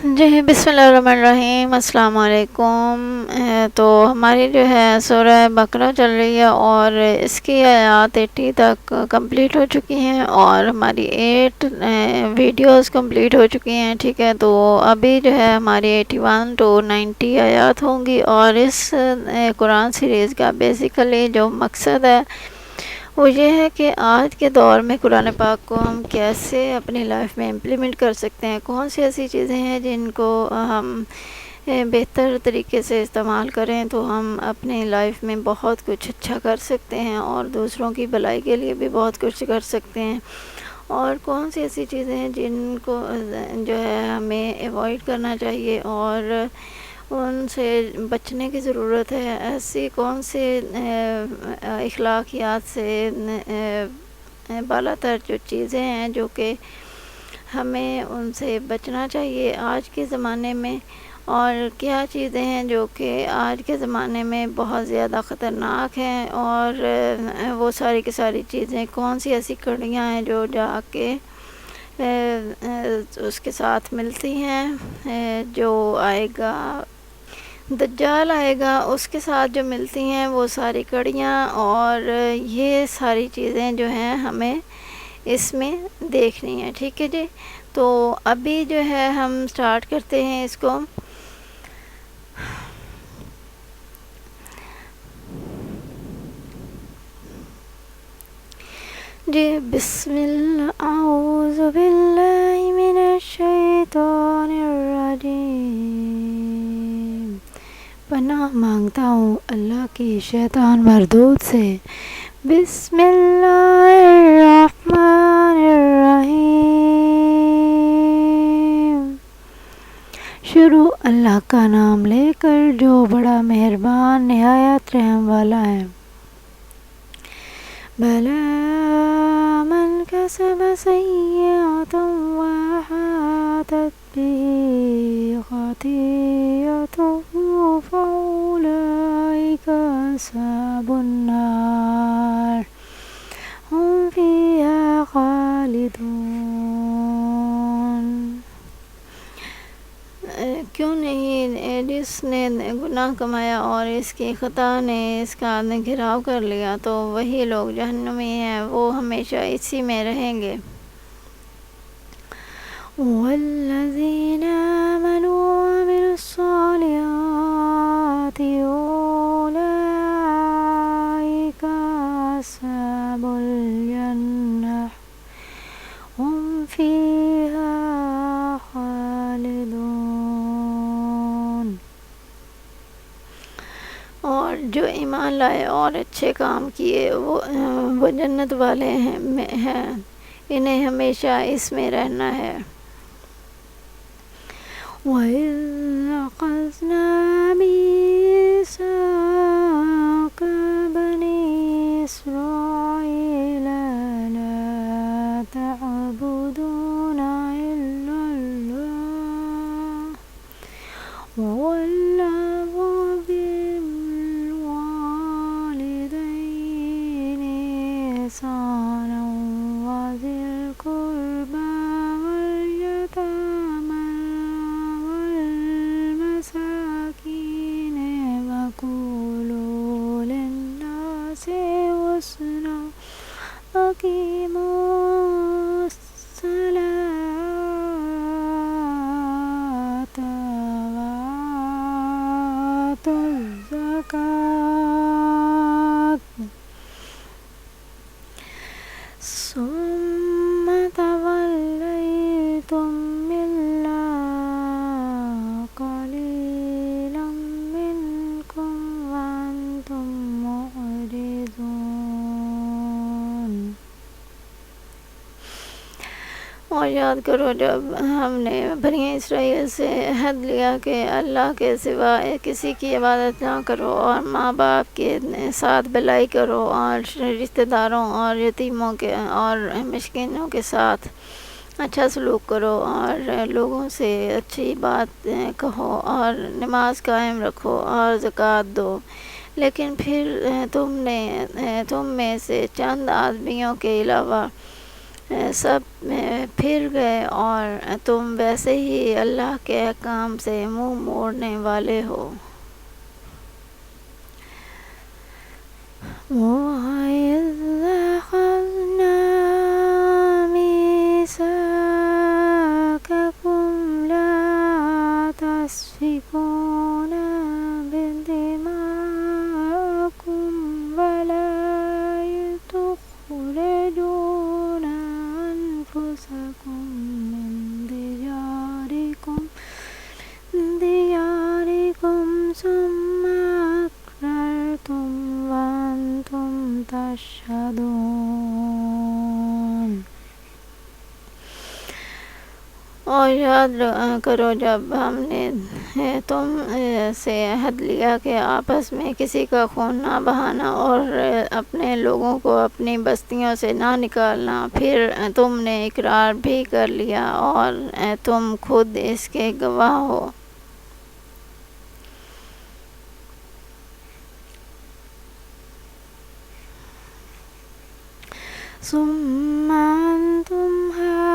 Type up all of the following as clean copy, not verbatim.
جی بسم اللہ الرحمن الرحیم، السلام علیکم۔ تو ہماری جو ہے سورہ بقرہ چل رہی ہے اور اس کی آیات 80 تک کمپلیٹ ہو چکی ہیں اور ہماری 8 ویڈیوز کمپلیٹ ہو چکی ہیں، ٹھیک ہے۔ تو ابھی جو ہے ہماری 81 to 90 آیات ہوں گی، اور اس قرآن سیریز کا بیسیکلی جو مقصد ہے وہ یہ ہے کہ آج کے دور میں قرآن پاک کو ہم کیسے اپنی لائف میں امپلیمنٹ کر سکتے ہیں، کون سی ایسی چیزیں ہیں جن کو ہم بہتر طریقے سے استعمال کریں تو ہم اپنی لائف میں بہت کچھ اچھا کر سکتے ہیں اور دوسروں کی بھلائی کے لیے بھی بہت کچھ کر سکتے ہیں، اور کون سی ایسی چیزیں ہیں جن کو جو ہے ہمیں ایوائڈ کرنا چاہیے اور ان سے بچنے کی ضرورت ہے۔ ایسی کون سے اخلاقیات سے بالا تر جو چیزیں ہیں جو کہ ہمیں ان سے بچنا چاہیے آج کے زمانے میں، اور کیا چیزیں ہیں جو کہ آج کے زمانے میں بہت زیادہ خطرناک ہیں، اور وہ ساری کی ساری چیزیں کون سی ایسی کڑیاں ہیں جو جا کے اس کے ساتھ ملتی ہیں، جو آئے گا دجال آئے گا اس کے ساتھ جو ملتی ہیں وہ ساری کڑیاں، اور یہ ساری چیزیں جو ہیں ہمیں اس میں دیکھنی ہے، ٹھیک ہے جی۔ تو ابھی جو ہے ہم سٹارٹ کرتے ہیں اس کو۔ جی بسم اللہ، اعوذ باللہ من الشیطان الرجیم، پناہ مانگتا ہوں اللہ کی شیطان مردود سے۔ بسم اللہ الرحمن الرحیم، شروع اللہ کا نام لے کر جو بڑا مہربان نہایت رحم والا ہے۔ بَلَىٰ مَنْ كَسَبَ سَيِّئَةً وَأَحَاطَتْ بِهِ خَطِيئَتُهُ فَأُولَٰئِكَ أَصْحَابُ النَّارِ هُمْ فِيهَا خَالِدُونَ۔ کیوں نہیں جس نے گناہ کمایا اور اس کی خطا نے اس کا گھراؤ کر لیا تو وہی لوگ جہنمی ہیں، وہ ہمیشہ اسی میں رہیں گے۔ وَالَّذِينَ آمَنُوا وَعَمِلُوا الصَّالِحَاتِ أُولَٰئِكَ أَصْحَابُ الْجَنَّةِ هُمْ فِيهَا خَالِدُونَ۔ اور جو ایمان لائے اور اچھے کام کیے وہ جنت والے ہیں، انہیں ہمیشہ اس میں رہنا ہے۔ وَإِذْ أَخَذْنَا مِيثَاقَ بَنِي إِسْرَائِيلَ لَا تَعْبُدُونَ إِلَّا اللَّهَ وَبِالْوَالِدَيْنِ إِحْسَانًا وَذِي الْقُرْبَىٰ وَالْيَتَامَىٰ وَالْمَسَاكِينِ وَقُولُوا لِلنَّاسِ حُسْنًا وَأَقِيمُوا الصَّلَاةَ وَآتُوا الزَّكَاةَ ثُمَّ تَوَلَّيْتُمْ إِلَّا قَلِيلًا مِّنكُمْ وَأَنتُم مُّعْرِضُونَ۔ اور یاد کرو جب ہم نے بنی اسرائیل سے عہد لیا کہ اللہ کے سوا کسی کی عبادت نہ کرو، اور ماں باپ کے ساتھ بھلائی کرو، اور رشتہ داروں اور یتیموں کے اور مسکینوں کے ساتھ اچھا سلوک کرو، اور لوگوں سے اچھی بات کہو، اور نماز قائم رکھو اور زکوٰۃ دو، لیکن پھر تم میں سے چند آدمیوں کے علاوہ سب پھر گئے اور تم ویسے ہی اللہ کے احکام سے منہ موڑنے والے ہو۔ وَإِذْ أَخَذْنَا مِيثَاقَكُمْ لَا تَسْفِكُونَ بِدِمَاءِكُمْ وَلَا تُخْرِجُونَ أَنفُسَكُمْ مِنْ دِيَارِكُمْ ثُمَّ أَقْرَرْتُمْ وَأَنْتُمْ تَشْهَدُونَ۔ اور یاد کرو جب ہم نے تم سے عہد لیا کہ آپس میں کسی کا خون نہ بہانا اور اپنے لوگوں کو اپنی بستیوں سے نہ نکالنا، پھر تم نے اقرار بھی کر لیا اور تم خود اس کے گواہ ہو۔ ثم أنتم هؤلاء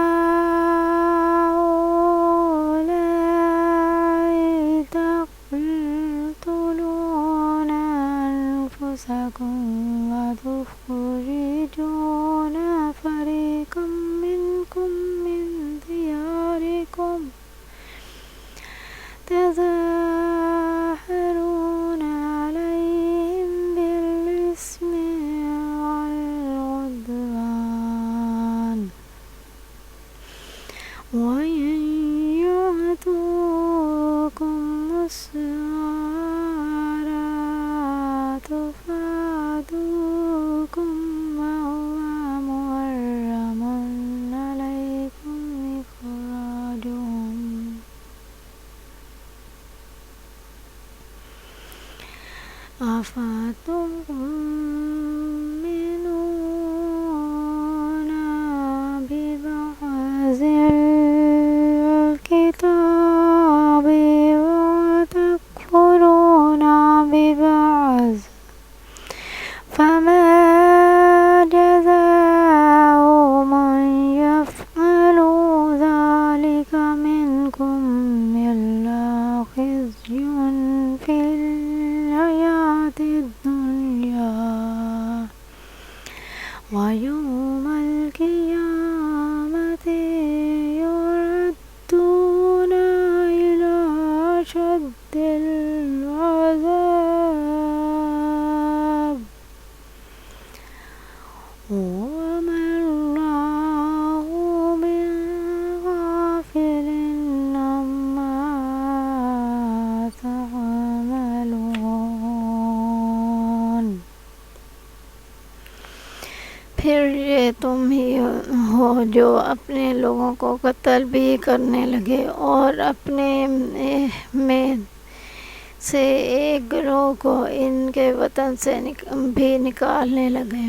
تقتلون أنفسكم وتخرجون فريقا منكم من دياركم تظاهرون عليهم بالإثم والعدوان وإن يأتوكم أسارى تفادوكم وهو محرم عليكم إخراجهم أفتؤمنون ببعض الكتاب وتكفرون ببعض، فما جزاء من يفعل ذلك منكم إلا خزي في الحياة الدنيا ويوم القيامة يردون إلى أشد العذاب وما الله بغافل عما تعملون۔ پھر یہ تم ہی ہو جو اپنے لوگوں کو قتل بھی کرنے لگے اور اپنے میں سے ایک گروہ کو ان کے وطن سے بھی نکالنے لگے۔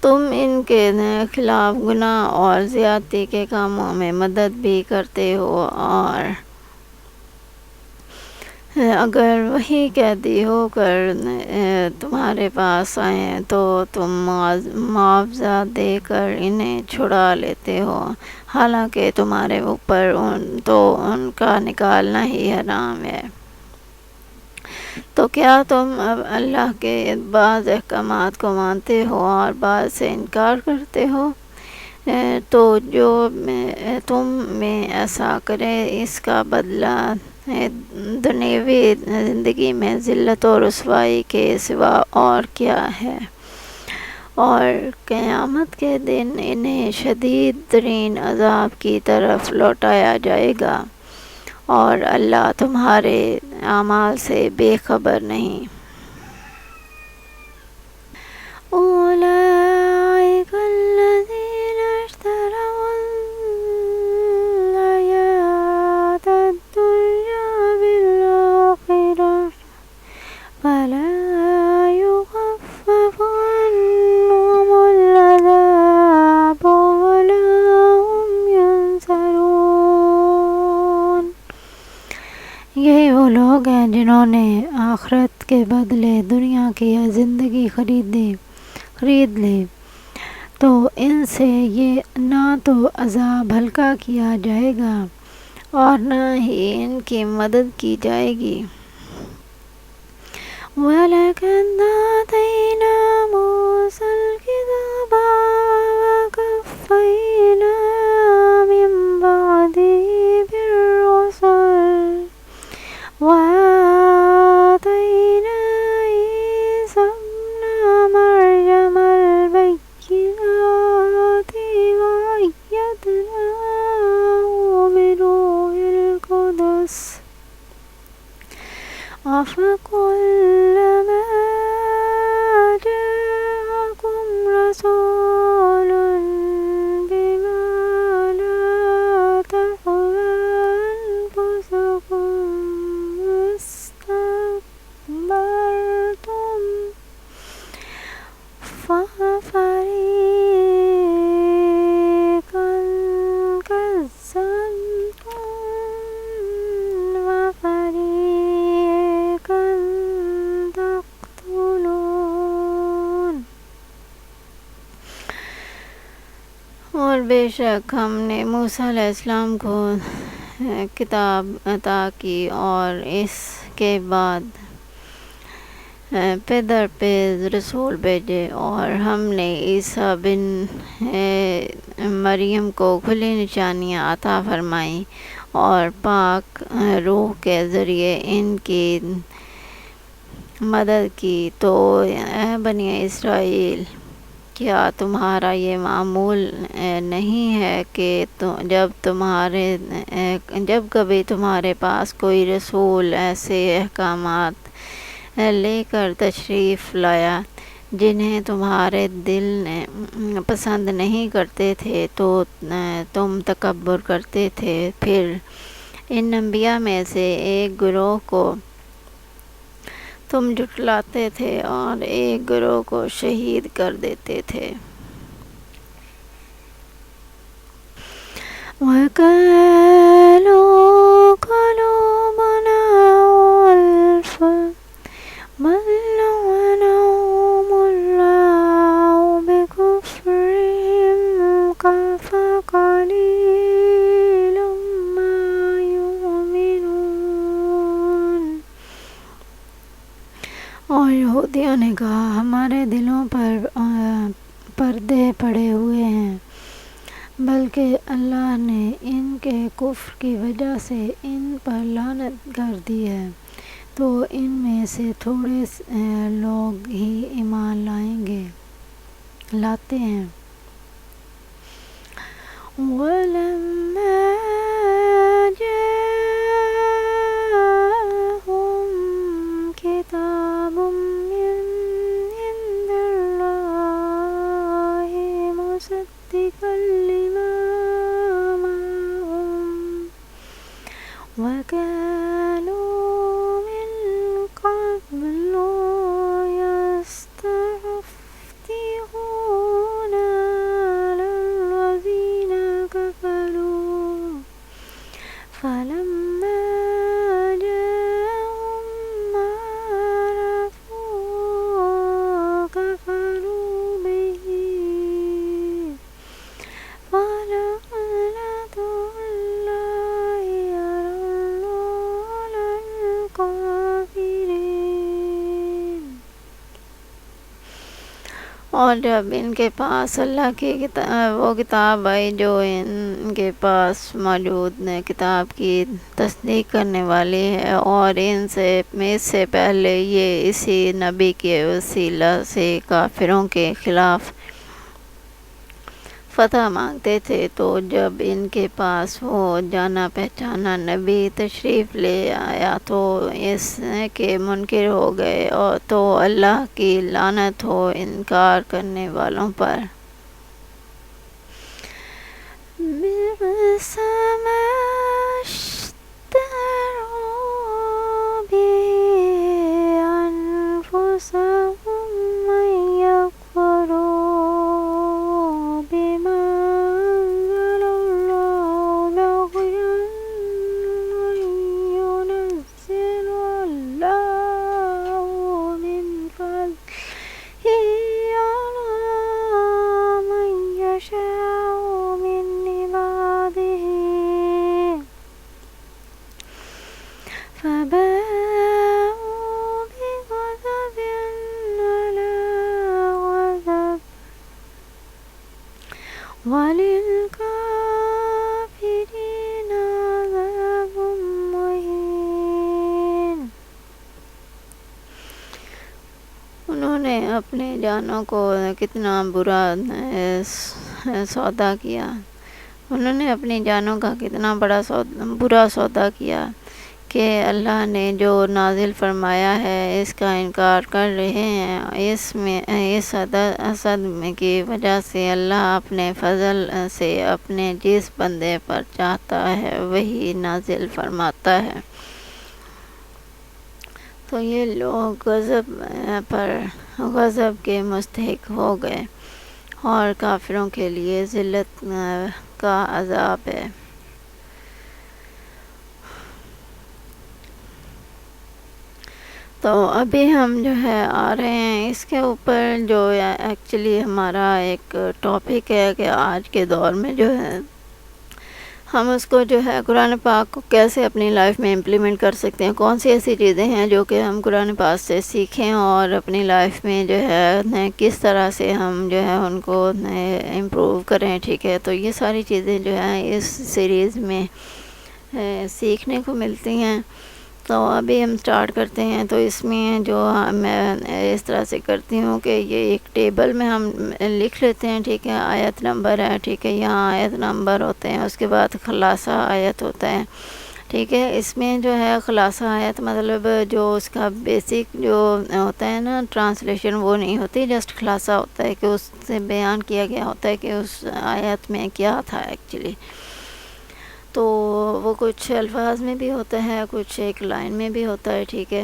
تم ان کے خلاف گناہ اور زیادتی کے کاموں میں مدد بھی کرتے ہو، اور اگر وہی قیدی ہو کر تمہارے پاس آئیں تو تم معاوضہ دے کر انہیں چھڑا لیتے ہو، حالانکہ تمہارے اوپر تو ان کا نکالنا ہی حرام ہے۔ تو کیا تم اب اللہ کے بعض احکامات کو مانتے ہو اور بعض سے انکار کرتے ہو؟ تو جو تم میں ایسا کرے اس کا بدلہ دنیوی زندگی میں ذلت و رسوائی کے سوا اور کیا ہے، اور قیامت کے دن انہیں شدید ترین عذاب کی طرف لوٹایا جائے گا، اور اللہ تمہارے اعمال سے بے خبر نہیں۔ أولئك الذين اشتروا الحياة الدنيا بالآخرة فلا يخفف عنهم العذاب ولا هم ينصرون۔ یہی وہ لوگ ہیں جنہوں نے آخرت کے بدلے دنیا کی زندگی خرید لی، تو ان سے یہ نہ تو عذاب ہلکا کیا جائے گا اور نہ ہی ان کی مدد کی جائے گی۔ وَلَقَدْ آتَيْنَا مُوسَى الْكِتَابَ وَقَفَّيْنَا مِن بَعْدِهِ بِالرُّسُلِ وَآتَيْنَا عِيسَى ابْنَ مَرْيَمَ الْبَيِّنَاتِ وَأَيَّدْنَاهُ بِرُوحِ الْقُدُسِ أَفَكُلَّمَا جَاءَكُمْ رَسُولٌ بِمَا لَا تَهْوَىٰ أَنفُسُكُمْ اسْتَكْبَرْتُمْ فَفَرِيقًا كَذَّبْتُمْ وَفَرِيقًا تَقْتُلُونَ۔ اور بے شک ہم نے موسیٰ علیہ السلام کو کتاب عطا کی اور اس کے بعد پہ در پہ رسول بھیجے، اور ہم نے عیسیٰ بن مریم کو کھلی نشانیاں عطا فرمائیں اور پاک روح کے ذریعے ان کی مدد کی۔ تو اے بنی اسرائیل، کیا تمہارا یہ معمول نہیں ہے کہ جب کبھی تمہارے پاس کوئی رسول ایسے احکامات لے کر تشریف لایا جنہیں تمہارے دل پسند نہیں کرتے تھے تو تم تکبر کرتے تھے، پھر ان انبیاء میں سے ایک گروہ کو تم جھٹلاتے تھے اور ایک گروہ کو شہید کر دیتے تھے۔ وَقَالُوا قُلُوبُنَا غُلْفٌ بَل لَّعَنَهُمُ اللَّهُ بِكُفْرِهِمْ فَقَلِيلٌ مَّا يُؤْمِنُونَ۔ اور یہودیوں نے کہا ہمارے دلوں پر پردے پڑے ہوئے ہیں، بلکہ اللہ نے ان کے کفر کی وجہ سے ان پر لعنت کر دی ہے، تو ان میں سے تھوڑے لوگ ہی ایمان لاتے ہیں۔ وَلَمَّا جَاءَهُمْ كِتَابٌ مِّنْ عِندِ اللَّهِ مُصَدِّقًا لِّمَا مَعَهُمْ وَكَانُوا مِن قَبْلُ يَسْتَفْتِحُونَ عَلَى الَّذِينَ كَفَرُوا فَلَمَّا جَاءَهُم مَّا عَرَفُوا كَفَرُوا بِهِ فَلَعْنَةُ اللَّهِ عَلَى الْكَافِرِينَ۔ اور جب ان کے پاس اللہ کی وہ کتاب آئی جو ان کے پاس موجود کتاب کی تصدیق کرنے والی ہے، اور اس سے پہلے یہ اسی نبی کے وسیلہ سے کافروں کے خلاف فتح مانگتے تھے، تو جب ان کے پاس وہ جانا پہچانا نبی تشریف لے آیا تو اس کے منکر ہو گئے، اور تو اللہ کی لعنت ہو انکار کرنے والوں پر۔ بِئْسَ مَا اشْتَرَوْا بِهِ أَنفُسَهُمْ أَن يَكْفُرُوا بِمَا أَنزَلَ اللَّهُ بَغْيًا أَن يُنَزِّلَ اللَّهُ مِن فَضْلِهِ عَلَىٰ مَن فباءوا بغضب على غضب وللكافرين عذاب مهين۔ انہوں نے اپنے جانوں کو کتنا برا سودا کیا، انہوں نے اپنی جانوں کا کتنا برا سودا کیا کہ اللہ نے جو نازل فرمایا ہے اس کا انکار کر رہے ہیں۔ اس حسد کی وجہ سے اللہ اپنے فضل سے اپنے جس بندے پر چاہتا ہے وہی نازل فرماتا ہے۔ تو یہ لوگ غضب پر غضب کے مستحق ہو گئے اور کافروں کے لیے ذلت کا عذاب ہے۔ تو ابھی ہم جو ہے آ رہے ہیں اس کے اوپر، جو ایکچولی ہمارا ایک ٹاپک ہے کہ آج کے دور میں جو ہے ہم اس کو جو ہے قرآن پاک کو کیسے اپنی لائف میں امپلیمنٹ کر سکتے ہیں، کون سی ایسی چیزیں ہیں جو کہ ہم قرآن پاک سے سیکھیں اور اپنی لائف میں جو ہے کس طرح سے ہم جو ہے ان کو امپروو کریں، ٹھیک ہے۔ تو یہ ساری چیزیں جو ہیں اس سیریز میں سیکھنے کو ملتی ہیں۔ تو ابھی ہم سٹارٹ کرتے ہیں۔ تو اس میں جو میں اس طرح سے کرتی ہوں کہ یہ ایک ٹیبل میں ہم لکھ لیتے ہیں، ٹھیک ہے، آیت نمبر ہے، ٹھیک ہے، یہاں آیت نمبر ہوتے ہیں، اس کے بعد خلاصہ آیت ہوتا ہے، ٹھیک ہے۔ اس میں جو ہے خلاصہ آیت مطلب جو اس کا بیسک جو ہوتا ہے نا ٹرانسلیشن وہ نہیں ہوتی، جسٹ خلاصہ ہوتا ہے کہ اس سے بیان کیا گیا ہوتا ہے کہ اس آیت میں کیا تھا ایکچولی۔ تو وہ کچھ الفاظ میں بھی ہوتا ہے، کچھ ایک لائن میں بھی ہوتا ہے، ٹھیک ہے۔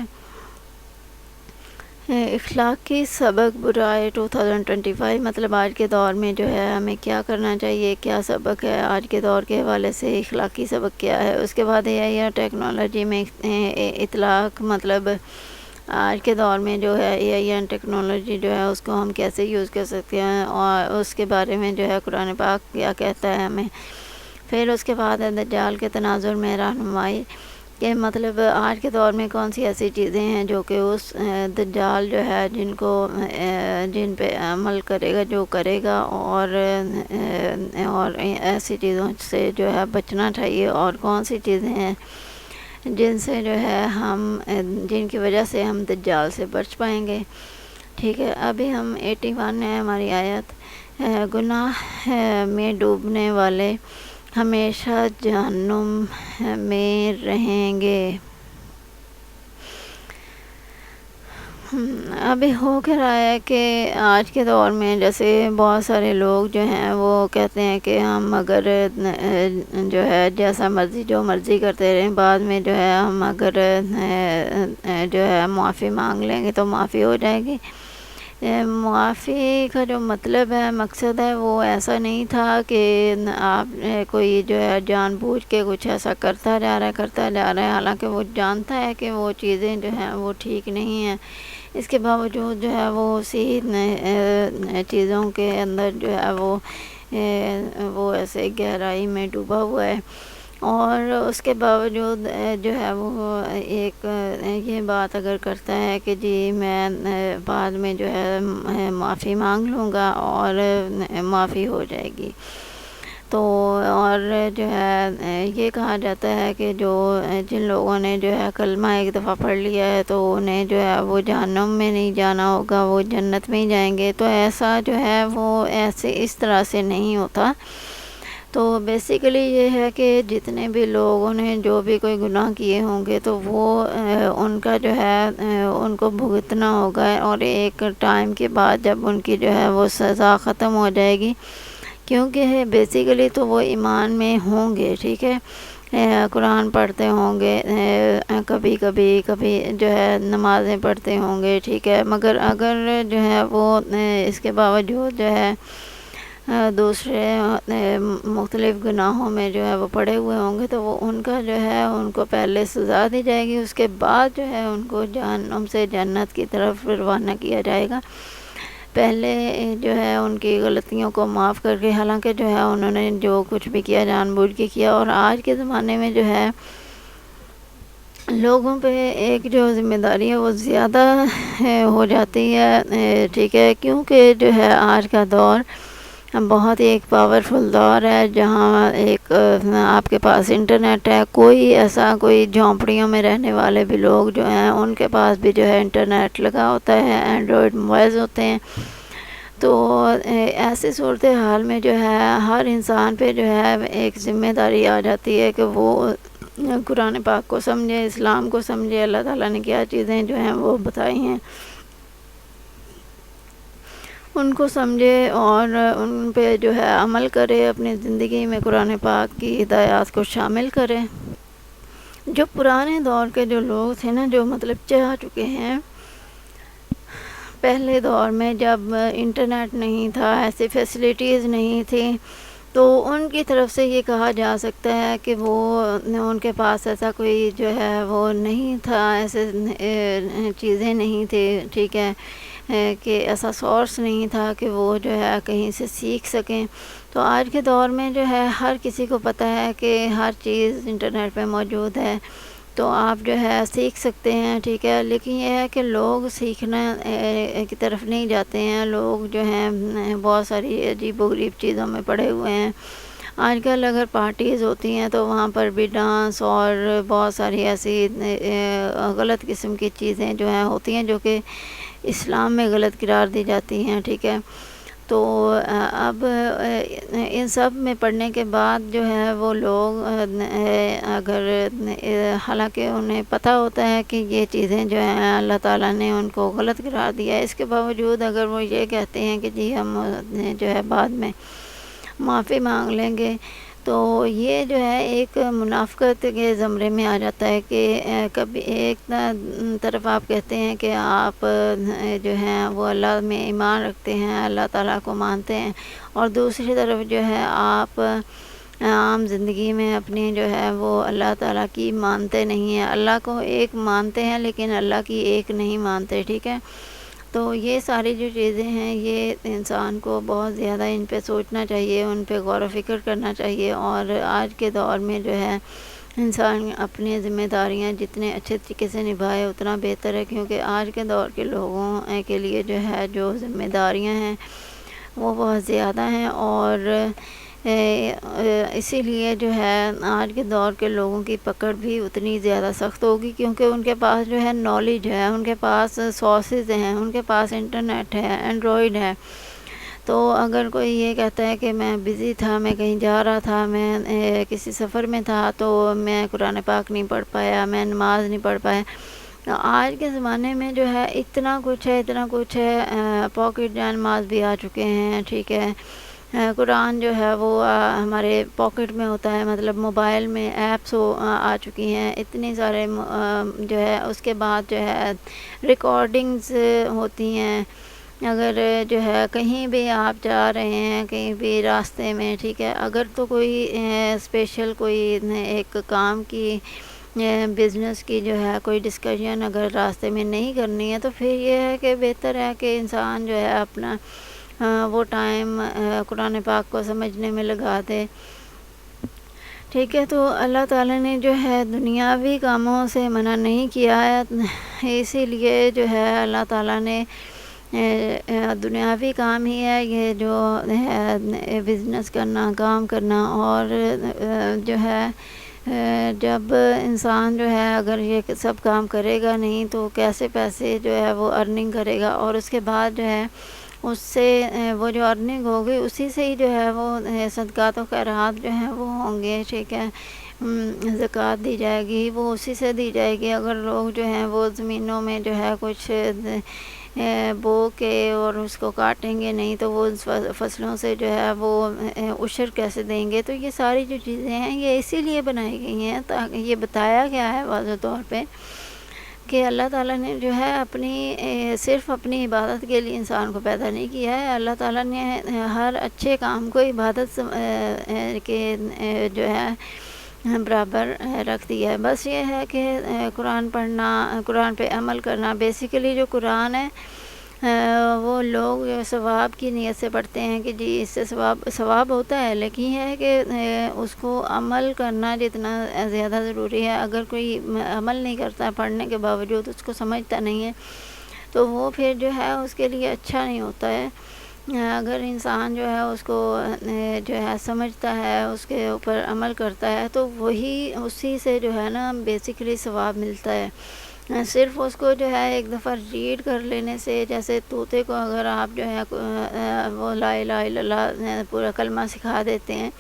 اخلاقی سبق برائے 2025 مطلب آج کے دور میں جو ہے ہمیں کیا کرنا چاہیے، کیا سبق ہے آج کے دور کے حوالے سے، اخلاقی سبق کیا ہے۔ اس کے بعد یہ ٹیکنالوجی میں اطلاق مطلب آج کے دور میں جو ہے یہ ٹیکنالوجی جو ہے اس کو ہم کیسے یوز کر سکتے ہیں اور اس کے بارے میں جو ہے قرآن پاک کیا کہتا ہے ہمیں۔ پھر اس کے بعد دجال کے تناظر میں رہنمائی کہ مطلب آج کے دور میں کون سی ایسی چیزیں ہیں جو کہ اس دجال جو ہے جن پہ عمل کرے گا جو کرے گا، اور ایسی چیزوں سے جو ہے بچنا چاہیے، اور کون سی چیزیں ہیں جن سے جو ہے جن کی وجہ سے ہم دجال سے بچ پائیں گے، ٹھیک ہے۔ ابھی ہم 81 ہے ہماری آیت، گناہ میں ڈوبنے والے ہمیشہ جہنم میں رہیں گے۔ ابھی ہو کیا رہا ہے کہ آج کے دور میں جیسے بہت سارے لوگ جو ہیں وہ کہتے ہیں کہ ہم اگر جو ہے جیسا مرضی جو مرضی کرتے رہیں، بعد میں جو ہے ہم اگر جو ہے معافی مانگ لیں گے تو معافی ہو جائے گی۔ معافی کا جو مطلب ہے، مقصد ہے، وہ ایسا نہیں تھا کہ آپ کوئی جو ہے جان بوجھ کے کچھ ایسا کرتا جا رہا ہے، حالانکہ وہ جانتا ہے کہ وہ چیزیں جو ہیں وہ ٹھیک نہیں ہیں، اس کے باوجود جو ہے وہ اسی چیزوں کے اندر جو ہے وہ ایسے گہرائی میں ڈوبا ہوا ہے، اور اس کے باوجود جو ہے وہ ایک یہ بات اگر کرتا ہے کہ جی میں بعد میں جو ہے معافی مانگ لوں گا اور معافی ہو جائے گی۔ تو اور جو ہے یہ کہا جاتا ہے کہ جن لوگوں نے جو ہے کلمہ ایک دفعہ پڑھ لیا ہے تو انہیں جو ہے وہ جہنم میں نہیں جانا ہوگا، وہ جنت میں ہی جائیں گے۔ تو ایسا جو ہے وہ اس طرح سے نہیں ہوتا۔ تو بیسیکلی یہ ہے کہ جتنے بھی لوگوں نے جو بھی کوئی گناہ کیے ہوں گے تو وہ ان کا جو ہے ان کو بھگتنا ہوگا، اور ایک ٹائم کے بعد جب ان کی جو ہے وہ سزا ختم ہو جائے گی، کیونکہ بیسیکلی تو وہ ایمان میں ہوں گے، ٹھیک ہے، قرآن پڑھتے ہوں گے، کبھی جو ہے نمازیں پڑھتے ہوں گے، ٹھیک ہے، مگر اگر جو ہے وہ اس کے باوجود جو ہے دوسرے مختلف گناہوں میں جو ہے وہ پڑے ہوئے ہوں گے تو وہ ان کا جو ہے ان کو پہلے سزا دی جائے گی، اس کے بعد جو ہے ان کو جہنم سے جنت کی طرف روانہ کیا جائے گا۔ پہلے جو ہے ان کی غلطیوں کو معاف کر کے، حالانکہ جو ہے انہوں نے جو کچھ بھی کیا جان بوجھ کے کیا، اور آج کے زمانے میں جو ہے لوگوں پہ ایک جو ذمہ داری ہے وہ زیادہ ہو جاتی ہے، ٹھیک ہے، کیونکہ جو ہے آج کا دور بہت ہی ایک پاورفل دور ہے، جہاں ایک آپ کے پاس انٹرنیٹ ہے، کوئی ایسا کوئی جھونپڑیوں میں رہنے والے بھی لوگ جو ہیں ان کے پاس بھی جو ہے انٹرنیٹ لگا ہوتا ہے، اینڈرائڈ موبائلز ہوتے ہیں۔ تو ایسی صورتحال میں جو ہے ہر انسان پہ جو ہے ایک ذمہ داری آ جاتی ہے کہ وہ قرآن پاک کو سمجھے، اسلام کو سمجھے، اللہ تعالیٰ نے کیا چیزیں جو ہیں وہ بتائی ہیں ان کو سمجھے اور ان پہ جو ہے عمل کرے، اپنی زندگی میں قرآن پاک کی ہدایات کو شامل کرے۔ جو پرانے دور کے جو لوگ تھے نا، جو مطلب چاہ چکے ہیں پہلے دور میں، جب انٹرنیٹ نہیں تھا، ایسی فیسلٹیز نہیں تھیں، تو ان کی طرف سے یہ کہا جا سکتا ہے کہ وہ ان کے پاس ایسا کوئی جو ہے وہ نہیں تھا، ایسے چیزیں نہیں تھی، ٹھیک ہے، کہ ایسا سورس نہیں تھا کہ وہ جو ہے کہیں سے سیکھ سکیں۔ تو آج کے دور میں جو ہے ہر کسی کو پتہ ہے کہ ہر چیز انٹرنیٹ پہ موجود ہے، تو آپ جو ہے سیکھ سکتے ہیں، ٹھیک ہے، لیکن یہ ہے کہ لوگ سیکھنا کی طرف نہیں جاتے ہیں۔ لوگ جو ہیں بہت ساری عجیب و غریب چیزوں میں پڑے ہوئے ہیں۔ آج کل اگر پارٹیز ہوتی ہیں تو وہاں پر بھی ڈانس اور بہت ساری ایسی غلط قسم کی چیزیں جو ہیں ہوتی ہیں جو کہ اسلام میں غلط قرار دی جاتی ہیں، ٹھیک ہے۔ تو اب ان سب میں پڑھنے کے بعد جو ہے وہ لوگ اگر حالانکہ انہیں پتہ ہوتا ہے کہ یہ چیزیں جو ہیں اللہ تعالیٰ نے ان کو غلط قرار دیا ہے، اس کے باوجود اگر وہ یہ کہتے ہیں کہ جی ہم جو ہے بعد میں معافی مانگ لیں گے، تو یہ جو ہے ایک منافقت کے زمرے میں آ جاتا ہے کہ کبھی ایک طرف آپ کہتے ہیں کہ آپ جو ہیں وہ اللہ میں ایمان رکھتے ہیں، اللہ تعالیٰ کو مانتے ہیں، اور دوسری طرف جو ہے آپ عام زندگی میں اپنی جو ہے وہ اللہ تعالیٰ کی مانتے نہیں ہیں، اللہ کو ایک مانتے ہیں لیکن اللہ کی ایک نہیں مانتے، ٹھیک ہے۔ تو یہ ساری جو چیزیں ہیں یہ انسان کو بہت زیادہ ان پہ سوچنا چاہیے، ان پہ غور و فکر کرنا چاہیے، اور آج کے دور میں جو ہے انسان اپنی ذمہ داریاں جتنے اچھے طریقے سے نبھائے اتنا بہتر ہے، کیونکہ آج کے دور کے لوگوں کے لیے جو ہے جو ذمہ داریاں ہیں وہ بہت زیادہ ہیں، اور اسی لیے جو ہے آج کے دور کے لوگوں کی پکڑ بھی اتنی زیادہ سخت ہوگی، کیونکہ ان کے پاس جو ہے نالج ہے، ان کے پاس سورسز ہیں، ان کے پاس انٹرنیٹ ہے، اینڈرائڈ ہے۔ تو اگر کوئی یہ کہتا ہے کہ میں بزی تھا، میں کہیں جا رہا تھا، میں کسی سفر میں تھا تو میں قرآن پاک نہیں پڑھ پایا، میں نماز نہیں پڑھ پایا، آج کے زمانے میں جو ہے اتنا کچھ ہے، پاکٹ جان نماز بھی آ چکے ہیں، ٹھیک ہے، قرآن جو ہے وہ ہمارے پاکٹ میں ہوتا ہے، مطلب موبائل میں ایپس آ چکی ہیں اتنی سارے، جو ہے اس کے بعد جو ہے ریکارڈنگز ہوتی ہیں، اگر جو ہے کہیں بھی آپ جا رہے ہیں، کہیں بھی راستے میں، ٹھیک ہے، اگر تو کوئی اسپیشل کوئی ایک کام کی بزنس کی جو ہے کوئی ڈسکشن اگر راستے میں نہیں کرنی ہے، تو پھر یہ ہے کہ بہتر ہے کہ انسان جو ہے اپنا وہ ٹائم قرآن پاک کو سمجھنے میں لگا دے، ٹھیک ہے۔ تو اللہ تعالیٰ نے جو ہے دنیاوی کاموں سے منع نہیں کیا ہے، اسی لیے جو ہے اللہ تعالیٰ نے دنیاوی کام ہی ہے یہ جو ہے بزنس کرنا، کام کرنا، اور جو ہے جب انسان جو ہے اگر یہ سب کام کرے گا نہیں تو کیسے پیسے جو ہے وہ ارننگ کرے گا، اور اس کے بعد جو ہے اس سے وہ جو ارننگ ہوگی اسی سے ہی جو ہے وہ صدقات و خیرات جو ہیں وہ ہوں گے، ٹھیک ہے، زکوٰۃ دی جائے گی وہ اسی سے دی جائے گی۔ اگر لوگ جو ہیں وہ زمینوں میں جو ہے کچھ بو کے اور اس کو کاٹیں گے نہیں تو وہ فصلوں سے جو ہے وہ عشر کیسے دیں گے؟ تو یہ ساری جو چیزیں ہیں یہ اسی لیے بنائی گئی ہیں، تاکہ یہ بتایا گیا ہے واضح طور پہ کہ اللہ تعالیٰ نے جو ہے اپنی صرف اپنی عبادت کے لیے انسان کو پیدا نہیں کیا ہے، اللہ تعالیٰ نے ہر اچھے کام کو عبادت کے جو ہے برابر رکھ دیا ہے۔ بس یہ ہے کہ قرآن پڑھنا، قرآن پہ عمل کرنا، بیسیکلی جو قرآن ہے وہ لوگ ثواب کی نیت سے پڑھتے ہیں کہ جی اس سے ثواب ہوتا ہے، لیکن یہ ہے کہ اس کو عمل کرنا جتنا زیادہ ضروری ہے، اگر کوئی عمل نہیں کرتا پڑھنے کے باوجود، اس کو سمجھتا نہیں ہے، تو وہ پھر جو ہے اس کے لیے اچھا نہیں ہوتا ہے۔ اگر انسان جو ہے اس کو جو ہے سمجھتا ہے، اس کے اوپر عمل کرتا ہے، تو وہی اسی سے جو ہے نا بیسیکلی ثواب ملتا ہے۔ صرف اس کو جو ہے ایک دفعہ ریڈ کر لینے سے، جیسے طوطے کو اگر آپ جو ہے وہ لا الہ الا اللہ پورا کلمہ سکھا دیتے ہیں،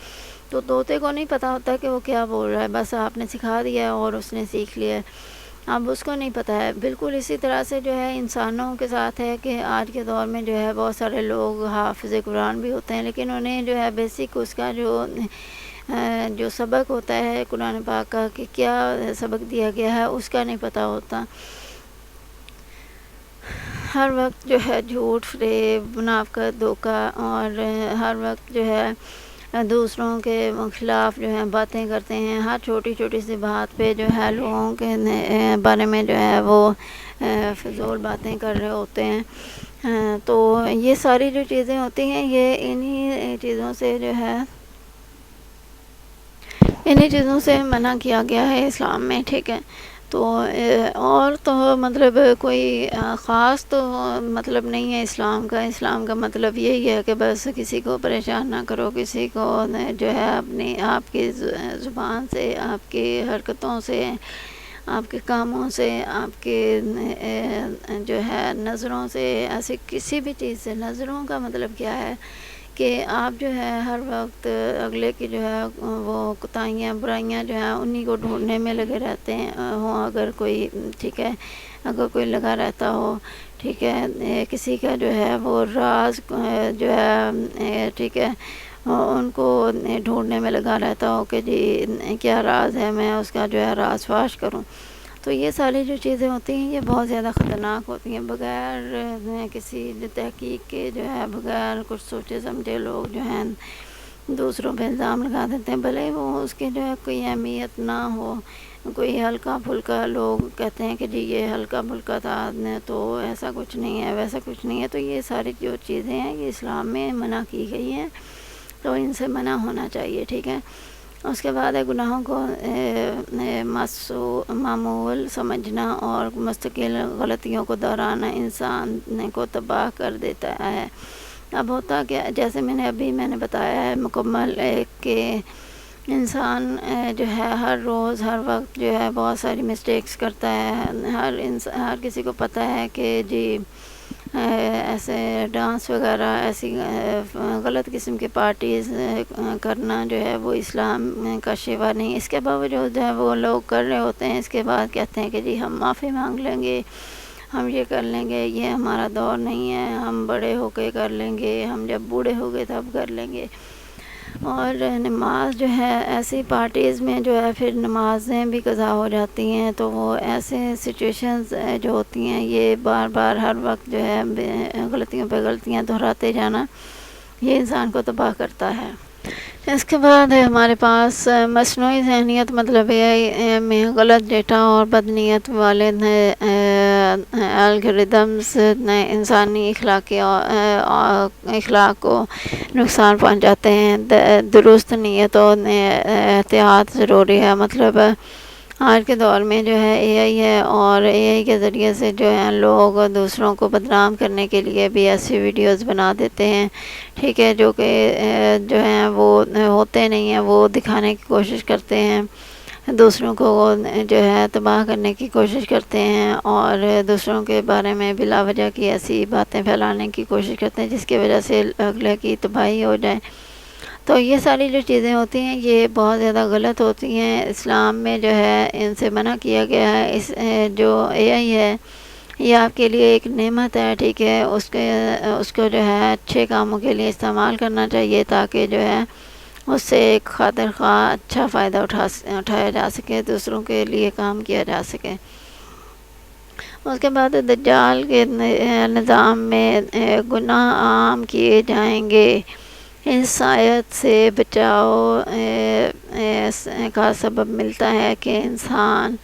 تو طوطے کو نہیں پتہ ہوتا کہ وہ کیا بول رہا ہے، بس آپ نے سکھا دیا اور اس نے سیکھ لیا، اب اس کو نہیں پتہ ہے۔ بالکل اسی طرح سے جو ہے انسانوں کے ساتھ ہے کہ آج کے دور میں جو ہے بہت سارے لوگ حافظ قرآن بھی ہوتے ہیں، لیکن انہیں جو ہے بیسک اس کا جو سبق ہوتا ہے قرآن پاک کا کہ کیا سبق دیا گیا ہے، اس کا نہیں پتہ ہوتا۔ ہر وقت جو ہے جھوٹ، فریب، منافقت، دھوکہ، اور ہر وقت جو ہے دوسروں کے خلاف جو ہے باتیں کرتے ہیں، ہر چھوٹی چھوٹی سی بات پہ جو ہے لوگوں کے بارے میں جو ہے وہ فضول باتیں کر رہے ہوتے ہیں۔ تو یہ ساری جو چیزیں ہوتی ہیں، یہ انہی چیزوں سے منع کیا گیا ہے اسلام میں، ٹھیک ہے۔ تو اور تو مطلب کوئی خاص تو مطلب نہیں ہے اسلام کا مطلب یہی ہے کہ بس کسی کو پریشان نہ کرو، کسی کو جو ہے آپ کی زبان سے، آپ کی حرکتوں سے، آپ کے کاموں سے، آپ کے جو ہے نظروں سے، ایسی کسی بھی چیز سے، نظروں کا مطلب کیا ہے کہ آپ جو ہے ہر وقت اگلے کی جو ہے وہ کوتاہیاں، برائیاں جو ہیں انہی کو ڈھونڈنے میں لگے رہتے ہیں اگر کوئی، ٹھیک ہے، اگر کوئی لگا رہتا ہو، ٹھیک ہے، کسی کا جو ہے وہ راز جو ہے، ٹھیک ہے، ان کو ڈھونڈنے میں لگا رہتا ہو کہ جی کیا راز ہے، میں اس کا جو ہے راز فاش کروں۔ تو یہ ساری جو چیزیں ہوتی ہیں یہ بہت زیادہ خطرناک ہوتی ہیں، بغیر کسی تحقیق کے جو ہے، بغیر کچھ سوچے سمجھے لوگ جو ہیں دوسروں پہ الزام لگا دیتے ہیں، بھلے وہ اس کی جو ہے کوئی اہمیت نہ ہو، کوئی ہلکا پھلکا، لوگ کہتے ہیں کہ جی یہ ہلکا پھلکا تھا، تو ایسا کچھ نہیں ہے، ویسا کچھ نہیں ہے۔ تو یہ ساری جو چیزیں ہیں یہ اسلام میں منع کی گئی ہیں، تو ان سے منع ہونا چاہیے، ٹھیک ہے۔ اس کے بعد ہے گناہوں کو معمول سمجھنا اور مستقل غلطیوں کو دہرانا انسان کو تباہ کر دیتا ہے۔ اب ہوتا کہ جیسے میں نے بتایا ہے مکمل کہ انسان جو ہے ہر روز، ہر وقت جو ہے بہت ساری مسٹیکس کرتا ہے، ہر کسی کو پتہ ہے کہ جی ایسے ڈانس وغیرہ، ایسی غلط قسم کی پارٹیز کرنا جو ہے وہ اسلام کا شیوا نہیں۔ اس کے باوجود جو ہے وہ لوگ کر رہے ہوتے ہیں، اس کے بعد کہتے ہیں کہ جی ہم معافی مانگ لیں گے، ہم یہ کر لیں گے، یہ ہمارا دور نہیں ہے، ہم بڑے ہو کے کر لیں گے، ہم جب بوڑھے ہو گئے تب کر لیں گے۔ اور نماز جو ہے ایسی پارٹیز میں جو ہے پھر نمازیں بھی قضا ہو جاتی ہیں، تو وہ ایسے سچویشنز جو ہوتی ہیں، یہ بار بار ہر وقت جو ہے غلطیوں پہ غلطیاں دہراتے جانا، یہ انسان کو تباہ کرتا ہے۔ اس کے بعد ہے ہمارے پاس مصنوعی ذہنیت، مطلب یہ میں غلط ڈیٹا اور بدنیت والے الگوریدمز انسانی اخلاق کو نقصان پہنچاتے ہیں۔ درست نیت اور احتیاط ضروری ہے، مطلب آج کے دور میں جو ہے اے آئی ہے، اور اے آئی کے ذریعے سے جو ہے لوگ دوسروں کو بدنام کرنے کے لیے بھی ایسی ویڈیوز بنا دیتے ہیں، ٹھیک ہے، جو کہ جو ہیں وہ ہوتے نہیں ہیں، وہ دکھانے کی کوشش کرتے ہیں، دوسروں کو جو ہے تباہ کرنے کی کوشش کرتے ہیں، اور دوسروں کے بارے میں بلا وجہ کی ایسی باتیں پھیلانے کی کوشش کرتے ہیں جس کی وجہ سے اگلے کی تباہی ہو جائے۔ تو یہ ساری جو چیزیں ہوتی ہیں یہ بہت زیادہ غلط ہوتی ہیں، اسلام میں جو ہے ان سے منع کیا گیا ہے۔ اس جو اے آئی ہے یہ آپ کے لیے ایک نعمت ہے، ٹھیک ہے، اس کو جو ہے اچھے کاموں کے لیے استعمال کرنا چاہیے، تاکہ جو ہے اس سے ایک خاطر خواہ اچھا فائدہ اٹھایا جا سکے، دوسروں کے لیے کام کیا جا سکے۔ اس کے بعد دجال کے نظام میں گناہ عام کیے جائیں گے، اس آیت سے بچاؤ کا سبب ملتا ہے کہ انسان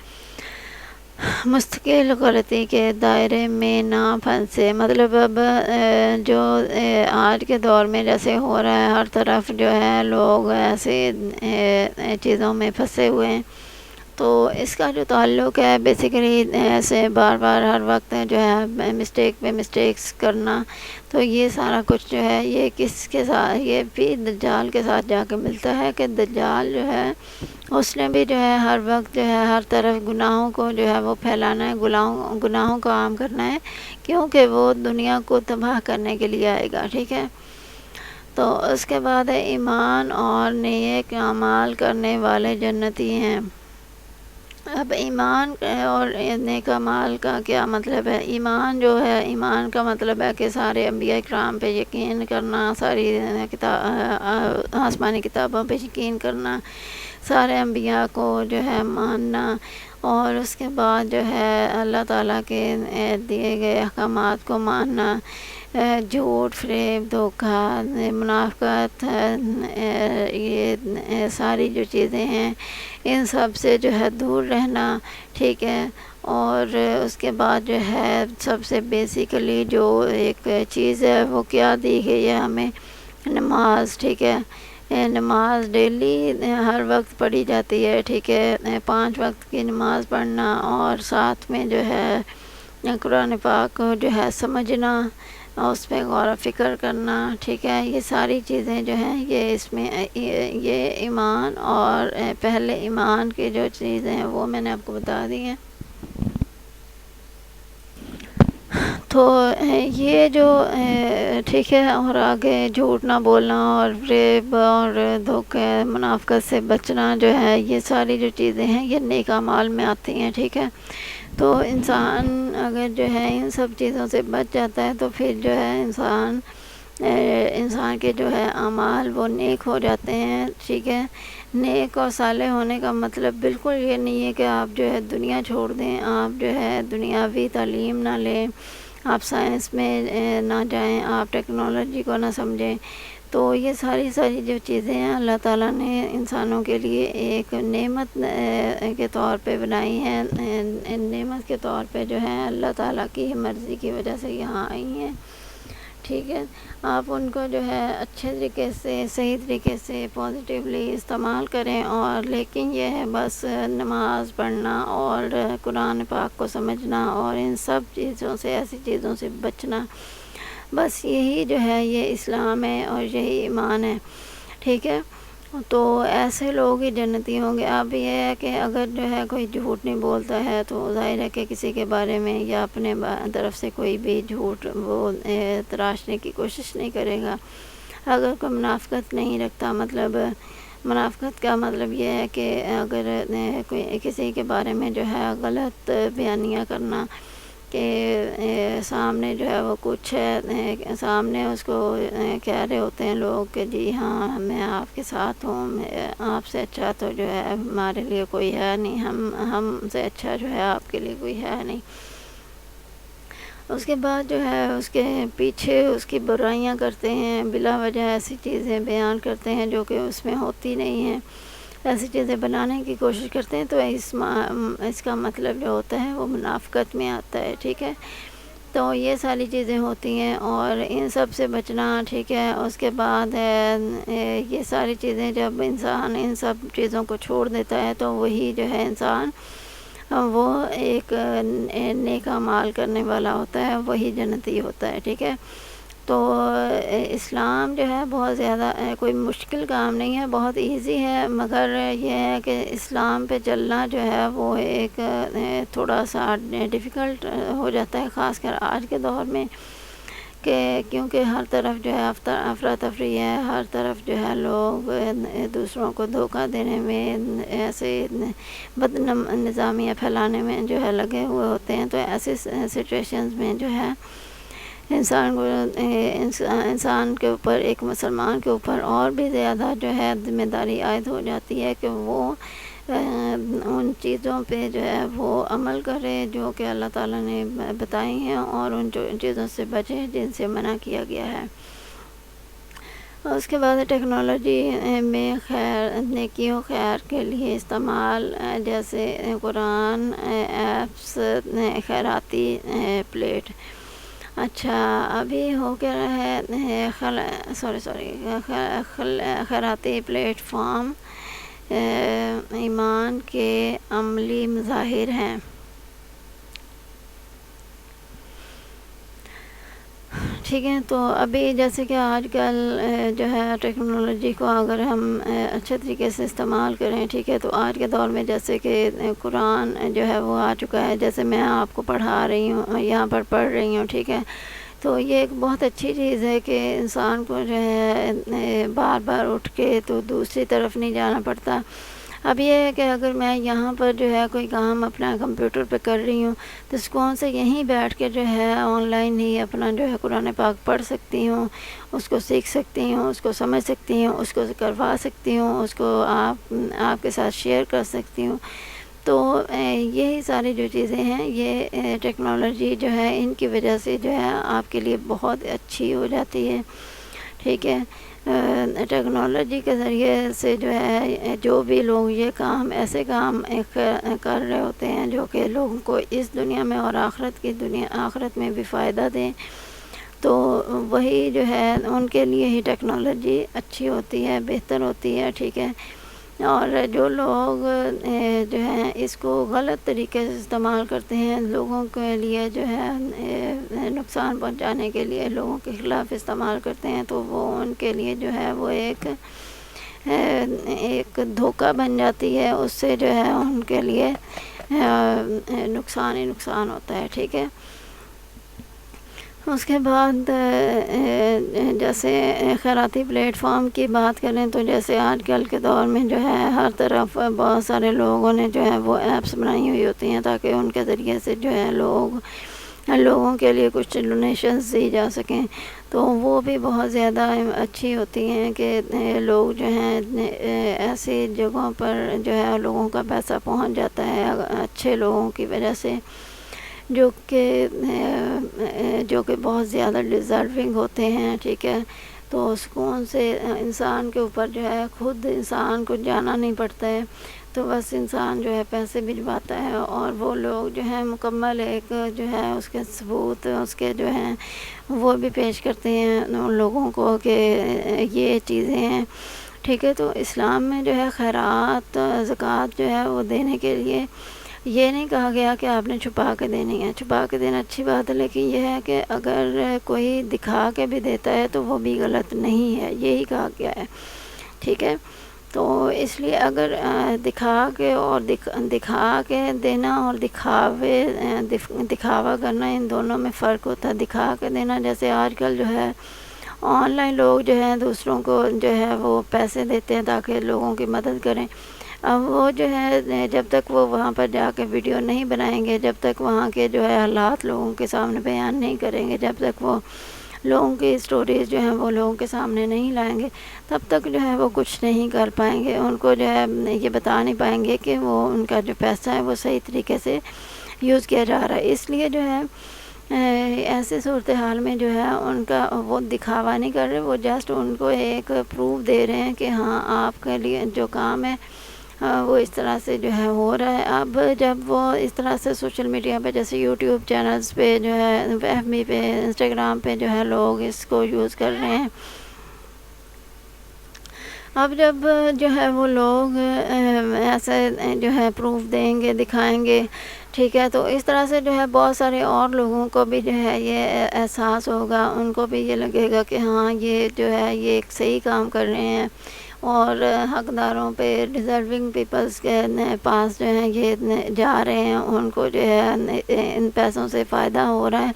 مستقل غلطی کے دائرے میں نہ پھنسے. مطلب اب جو آج کے دور میں جیسے ہو رہا ہے، ہر طرف جو ہے لوگ ایسے چیزوں میں پھنسے ہوئے ہیں، تو اس کا جو تعلق ہے بیسیکلی ایسے بار بار ہر وقت جو ہے مسٹیک پہ مسٹیکس کرنا، تو یہ سارا کچھ جو ہے یہ کس کے ساتھ، یہ بھی دجال کے ساتھ جا کے ملتا ہے کہ دجال جو ہے اس نے بھی جو ہے ہر وقت جو ہے ہر طرف گناہوں کو جو ہے وہ پھیلانا ہے، گناہوں کو عام کرنا ہے، کیونکہ وہ دنیا کو تباہ کرنے کے لیے آئے گا. ٹھیک ہے، تو اس کے بعد ہے ایمان اور نیک اعمال کرنے والے جنتی ہیں. اب ایمان اور نیک اعمال کا کیا مطلب ہے؟ ایمان جو ہے، ایمان کا مطلب ہے کہ سارے انبیاء کرام پہ یقین کرنا، ساری آسمانی کتابوں پہ یقین کرنا، سارے انبیاء کو جو ہے ماننا، اور اس کے بعد جو ہے اللہ تعالیٰ کے دیے گئے احکامات کو ماننا، جھوٹ، فریب، دھوکہ، منافقت، یہ ساری جو چیزیں ہیں ان سب سے جو ہے دور رہنا. ٹھیک ہے، اور اس کے بعد جو ہے سب سے بیسیکلی جو ایک چیز ہے وہ کیا دی گئی ہے ہمیں؟ نماز. ٹھیک ہے، نماز ڈیلی ہر وقت پڑھی جاتی ہے. ٹھیک ہے، 5 وقت کی نماز پڑھنا، اور ساتھ میں جو ہے قرآن پاک کو جو ہے سمجھنا، اس پہ غور و فکر کرنا. ٹھیک ہے، یہ ساری چیزیں جو ہیں یہ اس میں یہ ایمان اور پہلے ایمان کی جو چیزیں ہیں وہ میں نے آپ کو بتا دی ہیں. تو یہ جو ٹھیک ہے، اور آگے جھوٹ نہ بولنا اور فریب اور دھوکے، منافقت سے بچنا جو ہے، یہ ساری جو چیزیں ہیں یہ نیک اعمال میں آتی ہیں. ٹھیک ہے، تو انسان اگر جو ہے ان سب چیزوں سے بچ جاتا ہے تو پھر جو ہے انسان کے جو ہے اعمال وہ نیک ہو جاتے ہیں. ٹھیک ہے، نیک اور صالح ہونے کا مطلب بالکل یہ نہیں ہے کہ آپ جو ہے دنیا چھوڑ دیں، آپ جو ہے دنیاوی تعلیم نہ لیں، آپ سائنس میں نہ جائیں، آپ ٹیکنالوجی کو نہ سمجھیں. تو یہ ساری جو چیزیں ہیں اللہ تعالیٰ نے انسانوں کے لیے ایک نعمت کے طور پہ بنائی ہیں، نعمت کے طور پہ جو ہے اللہ تعالیٰ کی مرضی کی وجہ سے یہاں آئی ہیں. ٹھیک ہے، آپ ان کو جو ہے اچھے طریقے سے، صحیح طریقے سے، پازیٹیولی استعمال کریں، اور لیکن یہ ہے بس نماز پڑھنا اور قرآن پاک کو سمجھنا اور ان سب چیزوں سے، ایسی چیزوں سے بچنا، بس یہی جو ہے یہ اسلام ہے اور یہی ایمان ہے. ٹھیک ہے، تو ایسے لوگ ہی جنتی ہوں گے. اب یہ ہے کہ اگر جو ہے کوئی جھوٹ نہیں بولتا ہے تو ظاہر ہے کہ کسی کے بارے میں یا اپنے طرف سے کوئی بھی جھوٹ وہ تراشنے کی کوشش نہیں کرے گا. اگر کوئی منافقت نہیں رکھتا، مطلب منافقت کا مطلب یہ ہے کہ اگر کوئی کسی کے بارے میں جو ہے غلط بیانیہ کرنا، کہ سامنے جو ہے وہ کچھ ہے، سامنے اس کو کہہ رہے ہوتے ہیں لوگ کہ جی ہاں میں آپ کے ساتھ ہوں، آپ سے اچھا تو جو ہے ہمارے لیے کوئی ہے نہیں، ہم سے اچھا جو ہے آپ کے لیے کوئی ہے نہیں. اس کے بعد جو ہے اس کے پیچھے اس کی برائیاں کرتے ہیں، بلا وجہ ایسی چیزیں بیان کرتے ہیں جو کہ اس میں ہوتی نہیں ہیں، ایسی چیزیں بنانے کی کوشش کرتے ہیں. تو اس کا مطلب جو ہوتا ہے وہ منافقت میں آتا ہے. ٹھیک ہے، تو یہ ساری چیزیں ہوتی ہیں اور ان سب سے بچنا. ٹھیک ہے، اس کے بعد یہ ساری چیزیں جب انسان ان سب چیزوں کو چھوڑ دیتا ہے تو وہی جو ہے انسان وہ ایک نیک اعمال کرنے والا ہوتا ہے، وہی جنتی ہوتا ہے. ٹھیک ہے، تو اسلام جو ہے بہت زیادہ کوئی مشکل کام نہیں ہے، بہت ایزی ہے، مگر یہ ہے کہ اسلام پہ چلنا جو ہے وہ ایک تھوڑا سا ڈیفیکلٹ ہو جاتا ہے، خاص کر آج کے دور میں، کہ کیونکہ ہر طرف جو ہے افراتفری ہے، ہر طرف جو ہے لوگ دوسروں کو دھوکہ دینے میں، ایسے بد نظامیہ پھیلانے میں جو ہے لگے ہوئے ہوتے ہیں. تو ایسی سچویشنز میں جو ہے انسان کے اوپر، ایک مسلمان کے اوپر اور بھی زیادہ جو ہے ذمہ داری عائد ہو جاتی ہے کہ وہ ان چیزوں پہ جو ہے وہ عمل کرے جو کہ اللہ تعالیٰ نے بتائی ہیں، اور ان چیزوں سے بچے جن سے منع کیا گیا ہے. اس کے بعد ٹیکنالوجی میں خیر نیکیوں خیر کے لیے استعمال، جیسے قرآن، ایپس، خیراتی پلیٹ۔ اچھا، ابھی ہو کیا رہا ہے، خیراتی پلیٹ فارم ایمان کے عملی مظاہر ہیں۔ ٹھیک ہے، تو ابھی جیسے کہ آج کل جو ہے ٹیکنالوجی کو اگر ہم اچھے طریقے سے استعمال کریں، ٹھیک ہے، تو آج کے دور میں جیسے کہ قرآن جو ہے وہ آ چکا ہے، جیسے میں آپ کو پڑھا رہی ہوں، یہاں پر پڑھ رہی ہوں، ٹھیک ہے، تو یہ ایک بہت اچھی چیز ہے کہ انسان کو جو ہے بار بار اٹھ کے تو دوسری طرف نہیں جانا پڑتا۔ اب یہ ہے کہ اگر میں یہاں پر جو ہے کوئی کام اپنا کمپیوٹر پہ کر رہی ہوں تو سکون سے یہیں بیٹھ کے جو ہے آن لائن ہی اپنا جو ہے قرآن پاک پڑھ سکتی ہوں، اس کو سیکھ سکتی ہوں، اس کو سمجھ سکتی ہوں، اس کو کروا سکتی ہوں، اس کو آپ کے ساتھ شیئر کر سکتی ہوں۔ تو یہی ساری جو چیزیں ہیں، یہ ٹیکنالوجی جو ہے ان کی وجہ سے جو ہے آپ کے لیے بہت اچھی ہو جاتی ہے، ٹھیک ہے۔ ٹیکنالوجی کے ذریعے سے جو ہے جو بھی لوگ یہ کام ایسے کام کر رہے ہوتے ہیں جو کہ لوگوں کو اس دنیا میں اور آخرت میں بھی فائدہ دیں، تو وہی جو ہے ان کے لیے ہی ٹیکنالوجی اچھی ہوتی ہے، بہتر ہوتی ہے، ٹھیک ہے۔ اور جو لوگ جو ہیں اس کو غلط طریقے سے استعمال کرتے ہیں، لوگوں کے لیے جو ہے نقصان پہنچانے کے لیے لوگوں کے خلاف استعمال کرتے ہیں، تو وہ ان کے لیے جو ہے وہ ایک دھوکہ بن جاتی ہے، اس سے جو ہے ان کے لیے نقصان ہی نقصان ہوتا ہے، ٹھیک ہے۔ اس کے بعد جیسے خیراتی پلیٹ فارم کی بات کریں تو جیسے آج کل کے دور میں جو ہے ہر طرف بہت سارے لوگوں نے جو ہے وہ ایپس بنائی ہوئی ہوتی ہیں تاکہ ان کے ذریعے سے جو ہے لوگوں کے لیے کچھ ڈونیشنز دی جا سکیں، تو وہ بھی بہت زیادہ اچھی ہوتی ہیں کہ لوگ جو ہیں ایسی جگہوں پر جو ہے لوگوں کا پیسہ پہنچ جاتا ہے اچھے لوگوں کی وجہ سے، جو کہ بہت زیادہ ڈیزرونگ ہوتے ہیں، ٹھیک ہے۔ تو سکون سے انسان کے اوپر جو ہے خود انسان کو جانا نہیں پڑتا ہے، تو بس انسان جو ہے پیسے بھجواتا ہے اور وہ لوگ جو ہے مکمل ایک جو ہے اس کے ثبوت اس کے جو ہیں وہ بھی پیش کرتے ہیں ان لوگوں کو کہ یہ چیزیں ہیں، ٹھیک ہے۔ تو اسلام میں جو ہے خیرات زکوٰۃ جو ہے وہ دینے کے لیے یہ نہیں کہا گیا کہ آپ نے چھپا کے دینی ہے، چھپا کے دینا اچھی بات ہے، لیکن یہ ہے کہ اگر کوئی دکھا کے بھی دیتا ہے تو وہ بھی غلط نہیں ہے، یہی کہا گیا ہے، ٹھیک ہے۔ تو اس لیے اگر دکھا کے دینا اور دکھاوا کرنا، ان دونوں میں فرق ہوتا ہے۔ دکھا کے دینا جیسے آج کل جو ہے آن لائن لوگ جو ہیں دوسروں کو جو ہے وہ پیسے دیتے ہیں تاکہ لوگوں کی مدد کریں، اب وہ جو ہے جب تک وہ وہاں پر جا کے ویڈیو نہیں بنائیں گے، جب تک وہاں کے جو ہے حالات لوگوں کے سامنے بیان نہیں کریں گے، جب تک وہ لوگوں کی سٹوریز جو ہیں وہ لوگوں کے سامنے نہیں لائیں گے، تب تک جو ہے وہ کچھ نہیں کر پائیں گے، ان کو جو ہے یہ بتا نہیں پائیں گے کہ وہ ان کا جو پیسہ ہے وہ صحیح طریقے سے یوز کیا جا رہا ہے۔ اس لیے جو ہے ایسے صورتحال میں جو ہے ان کا وہ دکھاوا نہیں کر رہے، وہ جسٹ ان کو ایک پروف دے رہے ہیں کہ ہاں آپ کے لیے جو کام ہے وہ اس طرح سے جو ہے ہو رہا ہے۔ اب جب وہ اس طرح سے سوشل میڈیا پہ جیسے یوٹیوب چینلز پہ جو ہے FB پہ انسٹاگرام پہ جو ہے لوگ اس کو یوز کر رہے ہیں، اب جب جو ہے وہ لوگ ایسے جو ہے پروف دیں گے، دکھائیں گے، ٹھیک ہے، تو اس طرح سے جو ہے بہت سارے اور لوگوں کو بھی جو ہے یہ احساس ہوگا، ان کو بھی یہ لگے گا کہ ہاں یہ جو ہے یہ ایک صحیح کام کر رہے ہیں اور حقداروں پہ ڈیزرونگ پیپلز کے پاس جو ہیں یہ جا رہے ہیں، ان کو جو ہے ان پیسوں سے فائدہ ہو رہا ہے،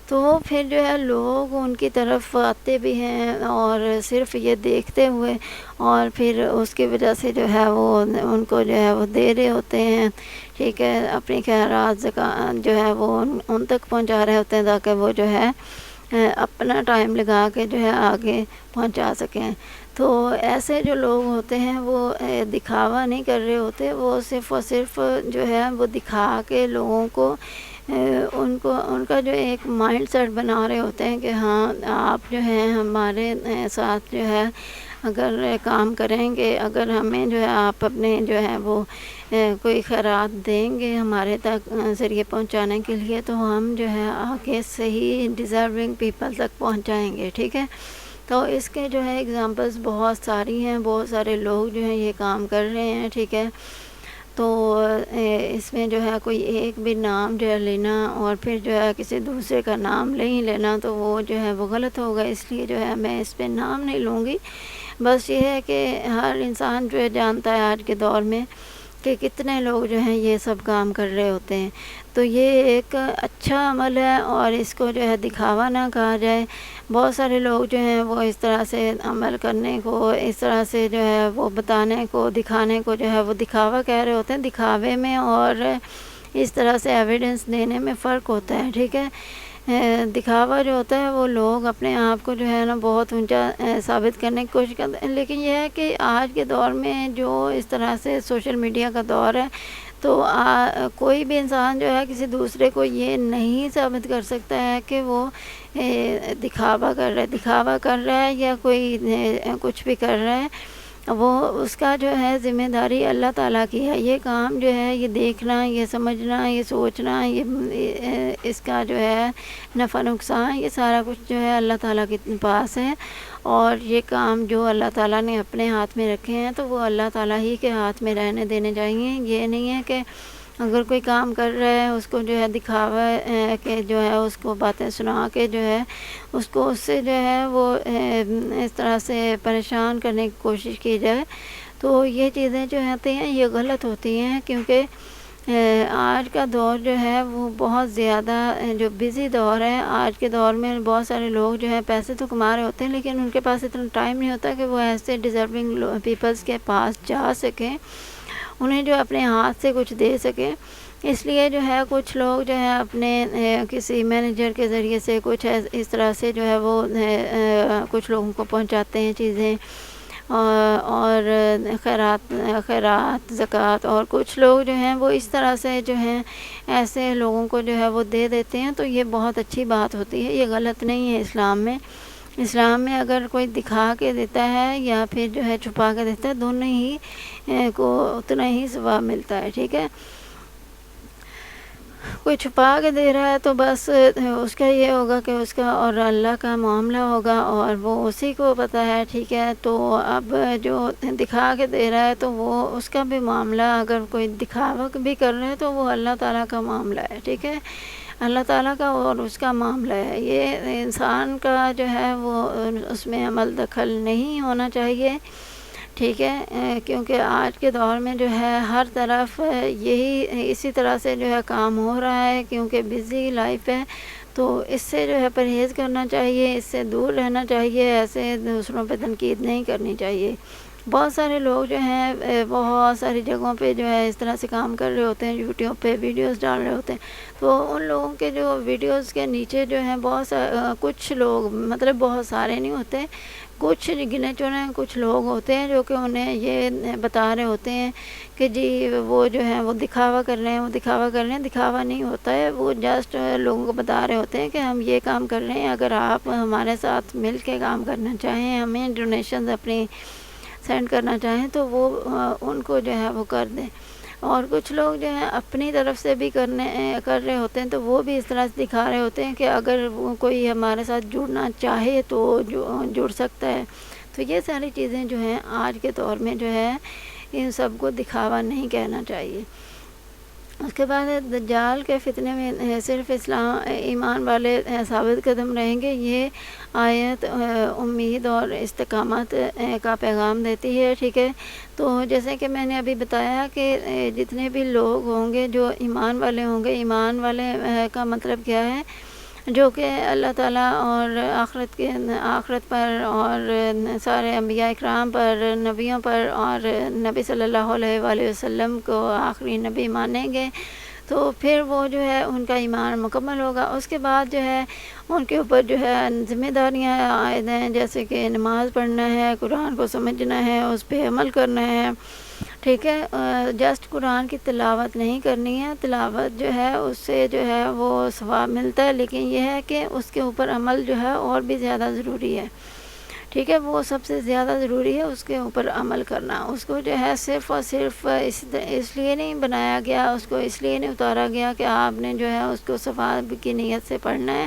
تو پھر جو ہے لوگ ان کی طرف آتے بھی ہیں اور صرف یہ دیکھتے ہوئے اور پھر اس کی وجہ سے جو ہے وہ ان کو جو ہے وہ دے رہے ہوتے ہیں، ٹھیک ہے، اپنی خیرات زکوٰۃ جو ہے وہ ان تک پہنچا رہے ہوتے ہیں تاکہ وہ جو ہے اپنا ٹائم لگا کے جو ہے آگے پہنچا سکیں۔ تو ایسے جو لوگ ہوتے ہیں وہ دکھاوا نہیں کر رہے ہوتے، وہ صرف اور صرف جو ہے وہ دکھا کے لوگوں کو ان کا جو ایک مائنڈ سیٹ بنا رہے ہوتے ہیں کہ ہاں آپ جو ہیں ہمارے ساتھ جو ہے اگر کام کریں گے، اگر ہمیں جو ہے آپ اپنے جو ہے وہ کوئی خیرات دیں گے ہمارے تک ذریعے پہنچانے کے لیے، تو ہم جو ہے آگے صحیح ڈیزرونگ پیپل تک پہنچائیں گے، ٹھیک ہے۔ تو اس کے جو ہے اگزامپلس بہت ساری ہیں، بہت سارے لوگ جو ہیں یہ کام کر رہے ہیں، ٹھیک ہے۔ تو اس میں جو ہے کوئی ایک بھی نام جو ہے لینا اور پھر جو ہے کسی دوسرے کا نام نہیں لینا تو وہ جو ہے وہ غلط ہوگا، اس لیے جو ہے میں اس پہ نام نہیں لوں گی۔ بس یہ ہے کہ ہر انسان جو ہے جانتا ہے آج کے دور میں کہ کتنے لوگ جو ہیں یہ سب کام کر رہے ہوتے ہیں، تو یہ ایک اچھا عمل ہے اور اس کو جو ہے دکھاوا نہ کہا جائے۔ بہت سارے لوگ جو ہیں وہ اس طرح سے عمل کرنے کو، اس طرح سے جو ہے وہ بتانے کو، دکھانے کو جو ہے وہ دکھاوا کہہ رہے ہوتے ہیں۔ دکھاوے میں اور اس طرح سے ایویڈنس دینے میں فرق ہوتا ہے، ٹھیک ہے۔ دکھاوا جو ہوتا ہے وہ لوگ اپنے آپ کو جو ہے نا بہت اونچا ثابت کرنے کی کوشش کرتے ہیں، لیکن یہ ہے کہ آج کے دور میں جو اس طرح سے سوشل میڈیا کا دور ہے تو کوئی بھی انسان جو ہے کسی دوسرے کو یہ نہیں ثابت کر سکتا ہے کہ وہ دکھاوا کر رہا ہے یا کوئی کچھ بھی کر رہا ہے۔ وہ اس کا جو ہے ذمہ داری اللہ تعالیٰ کی ہے۔ یہ کام جو ہے یہ دیکھنا، یہ سمجھنا، یہ سوچنا، یہ اس کا جو ہے نفع نقصان، یہ سارا کچھ جو ہے اللہ تعالیٰ کے پاس ہے، اور یہ کام جو اللہ تعالیٰ نے اپنے ہاتھ میں رکھے ہیں تو وہ اللہ تعالیٰ ہی کے ہاتھ میں رہنے دینے چاہیے۔ یہ نہیں ہے کہ اگر کوئی کام کر رہا ہے اس کو جو ہے دکھاوا کہ جو ہے اس کو باتیں سنا کے جو ہے اس کو اس سے جو ہے وہ اس طرح سے پریشان کرنے کی کوشش کی جائے، تو یہ چیزیں جو ہوتی ہیں یہ غلط ہوتی ہیں، کیونکہ آج کا دور جو ہے وہ بہت زیادہ جو بزی دور ہے۔ آج کے دور میں بہت سارے لوگ جو ہے پیسے تو کما رہے ہوتے ہیں لیکن ان کے پاس اتنا ٹائم نہیں ہوتا کہ وہ ایسے ڈیزرونگ پیپلز کے پاس جا سکیں، انہیں جو اپنے ہاتھ سے کچھ دے سکیں۔ اس لیے جو ہے کچھ لوگ جو ہے اپنے کسی مینیجر کے ذریعے سے کچھ اس طرح سے جو ہے وہ کچھ لوگوں کو پہنچاتے ہیں چیزیں، اور خیرات زکوٰۃ، اور کچھ لوگ جو ہیں وہ اس طرح سے جو ہیں ایسے لوگوں کو جو ہے وہ دے دیتے ہیں، تو یہ بہت اچھی بات ہوتی ہے، یہ غلط نہیں ہے اسلام میں۔ اسلام میں اگر کوئی دکھا کے دیتا ہے یا پھر جو ہے چھپا کے دیتا ہے، دونوں ہی کو اتنا ہی ثواب ملتا ہے، ٹھیک ہے۔ کوئی چھپا کے دے رہا ہے تو بس اس کا یہ ہوگا کہ اس کا اور اللہ کا معاملہ ہوگا اور وہ اسی کو پتہ ہے، ٹھیک ہے۔ تو اب جو دکھا کے دے رہا ہے تو وہ اس کا بھی معاملہ، اگر کوئی دکھاوا بھی کر رہا ہے تو وہ اللہ تعالیٰ کا معاملہ ہے، ٹھیک ہے، اللہ تعالیٰ کا اور اس کا معاملہ ہے۔ یہ انسان کا جو ہے وہ اس میں عمل دخل نہیں ہونا چاہیے، ٹھیک ہے، کیونکہ آج کے دور میں جو ہے ہر طرف یہی اسی طرح سے جو ہے کام ہو رہا ہے، کیونکہ بزی لائف ہے، تو اس سے جو ہے پرہیز کرنا چاہیے، اس سے دور رہنا چاہیے، ایسے دوسروں پہ تنقید نہیں کرنی چاہیے۔ بہت سارے لوگ جو ہیں بہت ساری جگہوں پہ جو ہے اس طرح سے کام کر رہے ہوتے ہیں، یوٹیوب پہ ویڈیوز ڈال رہے ہوتے ہیں، تو ان لوگوں کے جو ویڈیوز کے نیچے جو ہیں کچھ لوگ، مطلب بہت سارے نہیں ہوتے، کچھ گنے چنے کچھ لوگ ہوتے ہیں جو کہ انہیں یہ بتا رہے ہوتے ہیں کہ جی وہ جو ہے وہ دکھاوا کر رہے ہیں، دکھاوا نہیں ہوتا ہے، وہ جسٹ لوگوں کو بتا رہے ہوتے ہیں کہ ہم یہ کام کر رہے ہیں، اگر آپ ہمارے ساتھ مل کے کام کرنا چاہیں، ہمیں ڈونیشنز اپنی سینڈ کرنا چاہیں تو وہ ان کو جو ہے وہ کر دیں۔ اور کچھ لوگ جو ہیں اپنی طرف سے بھی کر رہے ہوتے ہیں، تو وہ بھی اس طرح سے دکھا رہے ہوتے ہیں کہ اگر وہ کوئی ہمارے ساتھ جڑنا چاہے تو جڑ سکتا ہے۔ تو یہ ساری چیزیں جو ہیں آج کے دور میں جو ہے ان سب کو دکھاوا نہیں کہنا چاہیے۔ اس کے بعد دجال کے فتنے میں صرف ایمان والے ثابت قدم رہیں گے، یہ آیت امید اور استقامت کا پیغام دیتی ہے، ٹھیک ہے۔ تو جیسے کہ میں نے ابھی بتایا کہ جتنے بھی لوگ ہوں گے جو ایمان والے ہوں گے، ایمان والے کا مطلب کیا ہے، جو کہ اللہ تعالیٰ اور آخرت پر اور سارے انبیاء اکرام پر، نبیوں پر، اور نبی صلی اللہ علیہ وآلہ وسلم کو آخری نبی مانیں گے، تو پھر وہ جو ہے ان کا ایمان مکمل ہوگا۔ اس کے بعد جو ہے ان کے اوپر جو ہے ذمہ داریاں عائد ہیں، جیسے کہ نماز پڑھنا ہے، قرآن کو سمجھنا ہے، اس پہ عمل کرنا ہے، ٹھیک ہے، جسٹ قرآن کی تلاوت نہیں کرنی ہے، تلاوت جو ہے اس سے جو ہے وہ ثواب ملتا ہے، لیکن یہ ہے کہ اس کے اوپر عمل جو ہے اور بھی زیادہ ضروری ہے، ٹھیک ہے، وہ سب سے زیادہ ضروری ہے اس کے اوپر عمل کرنا۔ اس کو جو ہے صرف اور صرف اس لیے نہیں بنایا گیا، اس کو اس لیے نہیں اتارا گیا کہ آپ نے جو ہے اس کو ثواب کی نیت سے پڑھنا ہے،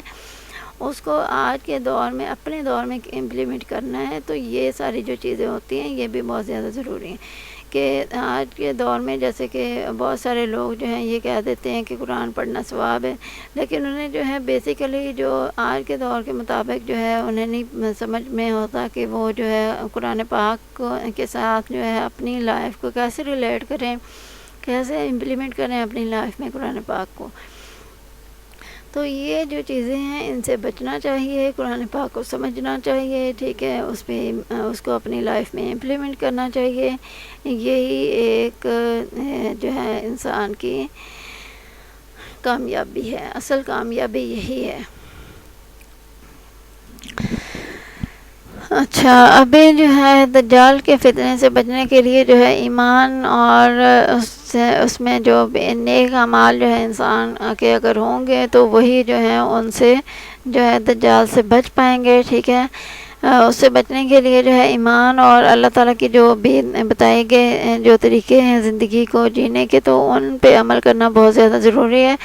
اس کو آج کے دور میں اپنے دور میں امپلیمنٹ کرنا ہے۔ تو یہ ساری جو چیزیں ہوتی ہیں یہ بھی بہت زیادہ ضروری ہیں کہ آج کے دور میں جیسے کہ بہت سارے لوگ جو ہیں یہ کہہ دیتے ہیں کہ قرآن پڑھنا ثواب ہے، لیکن انہیں جو ہے بیسیکلی جو آج کے دور کے مطابق جو ہے انہیں نہیں سمجھ میں ہوتا کہ وہ جو ہے قرآن پاک کے ساتھ جو ہے اپنی لائف کو کیسے ریلیٹ کریں، کیسے امپلیمنٹ کریں اپنی لائف میں قرآن پاک کو۔ تو یہ جو چیزیں ہیں ان سے بچنا چاہیے، قرآن پاک کو سمجھنا چاہیے، ٹھیک ہے، اس کو اپنی لائف میں امپلیمنٹ کرنا چاہیے۔ یہی ایک جو ہے انسان کی کامیابی ہے، اصل کامیابی یہی ہے۔ اچھا، ابھی جو ہے دجال کے فتنے سے بچنے کے لیے جو ہے ایمان اور اس میں جو نیک اعمال جو ہے انسان کے اگر ہوں گے تو وہی جو ہے ان سے جو ہے دجال سے بچ پائیں گے، ٹھیک ہے۔ اس سے بچنے کے لیے جو ہے ایمان اور اللہ تعالیٰ کی جو بھی بتائے گئے جو طریقے ہیں زندگی کو جینے کے، تو ان پہ عمل کرنا بہت زیادہ ضروری ہے۔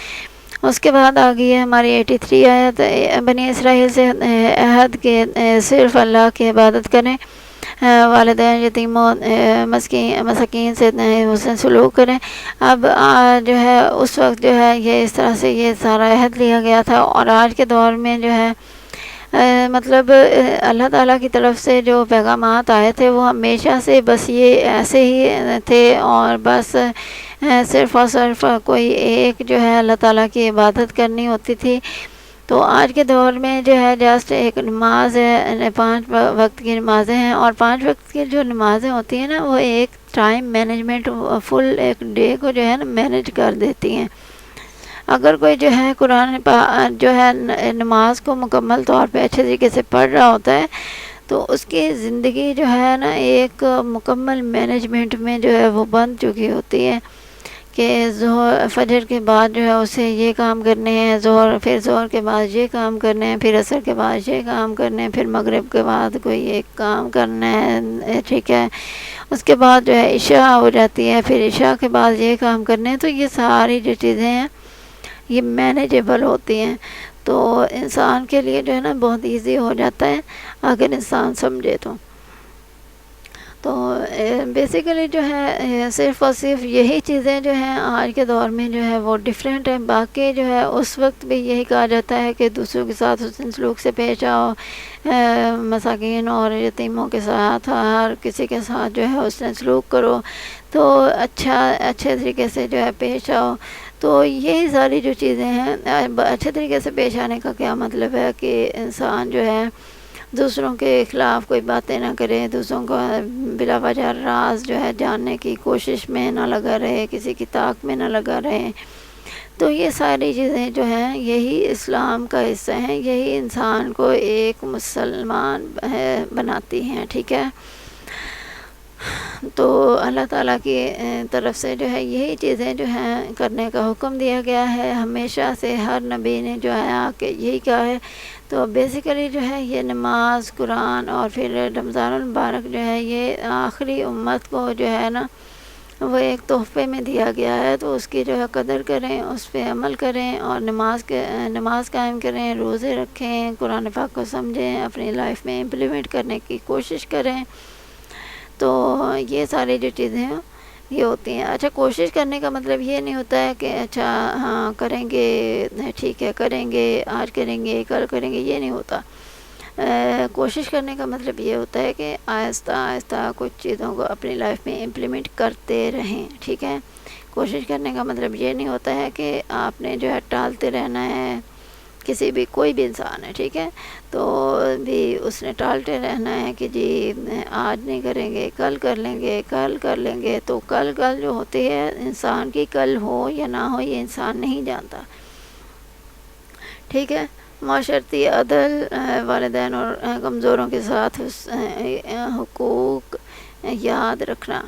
اس کے بعد آ گئی ہے ہماری 83 آیت، بنی اسرائیل سے عہد کے صرف اللہ کی عبادت کریں، والدین یتیموں مساکین سے حسن سلوک کریں۔ اب جو ہے اس وقت جو ہے یہ اس طرح سے یہ سارا عہد لیا گیا تھا، اور آج کے دور میں جو ہے مطلب اللہ تعالیٰ کی طرف سے جو پیغامات آئے تھے وہ ہمیشہ سے بس یہ ایسے ہی تھے، اور بس صرف اور صرف کوئی ایک جو ہے اللہ تعالیٰ کی عبادت کرنی ہوتی تھی۔ تو آج کے دور میں جو ہے جسٹ ایک نماز ہے، 5 وقت کی نمازیں ہیں، اور 5 وقت کی جو نمازیں ہوتی ہیں نا وہ ایک ٹائم مینجمنٹ فل ایک ڈے کو جو ہے نا مینج کر دیتی ہیں۔ اگر کوئی جو ہے قرآن جو ہے نماز کو مکمل طور پہ اچھے طریقے سے پڑھ رہا ہوتا ہے تو اس کی زندگی جو ہے نا ایک مکمل مینجمنٹ میں جو ہے وہ بن چکی ہوتی ہے کہ فجر کے بعد جو ہے اسے یہ کام کرنے ہیں، پھر ظہر کے بعد یہ کام کرنے ہیں، پھر عصر کے بعد یہ کام کرنے ہیں، پھر مغرب کے بعد کوئی ایک کام کرنا ہے، ٹھیک ہے، اس کے بعد جو ہے عشاء ہو جاتی ہے، پھر عشاء کے بعد یہ کام کرنے ہیں۔ تو یہ ساری جو چیزیں ہیں یہ مینیجیبل ہوتی ہیں، تو انسان کے لیے جو ہے نا بہت ایزی ہو جاتا ہے اگر انسان سمجھے تو بیسیکلی جو ہے صرف اور صرف یہی چیزیں جو ہیں آج کے دور میں جو ہے وہ ڈیفرینٹ ہیں۔ باقی جو ہے اس وقت بھی یہی کہا جاتا ہے کہ دوسروں کے ساتھ حسن سلوک سے پیش آؤ، مساکین اور یتیموں کے ساتھ ہر کسی کے ساتھ جو ہے حسن سلوک کرو، تو اچھے طریقے سے جو ہے پیش آؤ۔ تو یہی ساری جو چیزیں ہیں، اچھے طریقے سے پیش آنے کا کیا مطلب ہے کہ انسان جو ہے دوسروں کے خلاف کوئی باتیں نہ کرے، دوسروں کو بلا وجہ راز جو ہے جاننے کی کوشش میں نہ لگا رہے، کسی کی طاق میں نہ لگا رہے۔ تو یہ ساری چیزیں جو ہیں یہی اسلام کا حصہ ہیں، یہی انسان کو ایک مسلمان بناتی ہیں، ٹھیک ہے۔ تو اللہ تعالیٰ کی طرف سے جو ہے یہی چیزیں جو ہیں کرنے کا حکم دیا گیا ہے، ہمیشہ سے ہر نبی نے جو ہے آ کے یہی کہا ہے۔ تو بیسیکلی جو ہے یہ نماز، قرآن اور پھر رمضان المبارک جو ہے یہ آخری امت کو جو ہے نا وہ ایک تحفے میں دیا گیا ہے، تو اس کی جو ہے قدر کریں، اس پہ عمل کریں، اور نماز قائم کریں، روزے رکھیں، قرآن پاک کو سمجھیں، اپنی لائف میں امپلیمنٹ کرنے کی کوشش کریں۔ تو یہ ساری جو چیزیں ہیں یہ ہوتی ہیں۔ اچھا، کوشش کرنے کا مطلب یہ نہیں ہوتا ہے کہ اچھا ہاں کریں گے، ٹھیک ہے کریں گے، آج کریں گے کل کریں گے، یہ نہیں ہوتا۔ کوشش کرنے کا مطلب یہ ہوتا ہے کہ آہستہ آہستہ کچھ چیزوں کو اپنی لائف میں امپلیمنٹ کرتے رہیں، ٹھیک ہے۔ کوشش کرنے کا مطلب یہ نہیں ہوتا ہے کہ آپ نے جو ہے ٹالتے رہنا ہے، کوئی بھی انسان ہے، ٹھیک ہے، تو بھی اس نے ٹالتے رہنا ہے کہ جی آج نہیں کریں گے، کل کر لیں گے، کل کر لیں گے۔ تو کل جو ہوتی ہے انسان کی، کل ہو یا نہ ہو یہ انسان نہیں جانتا، ٹھیک ہے۔ معاشرتی عدل، والدین اور کمزوروں کے ساتھ حقوق یاد رکھنا،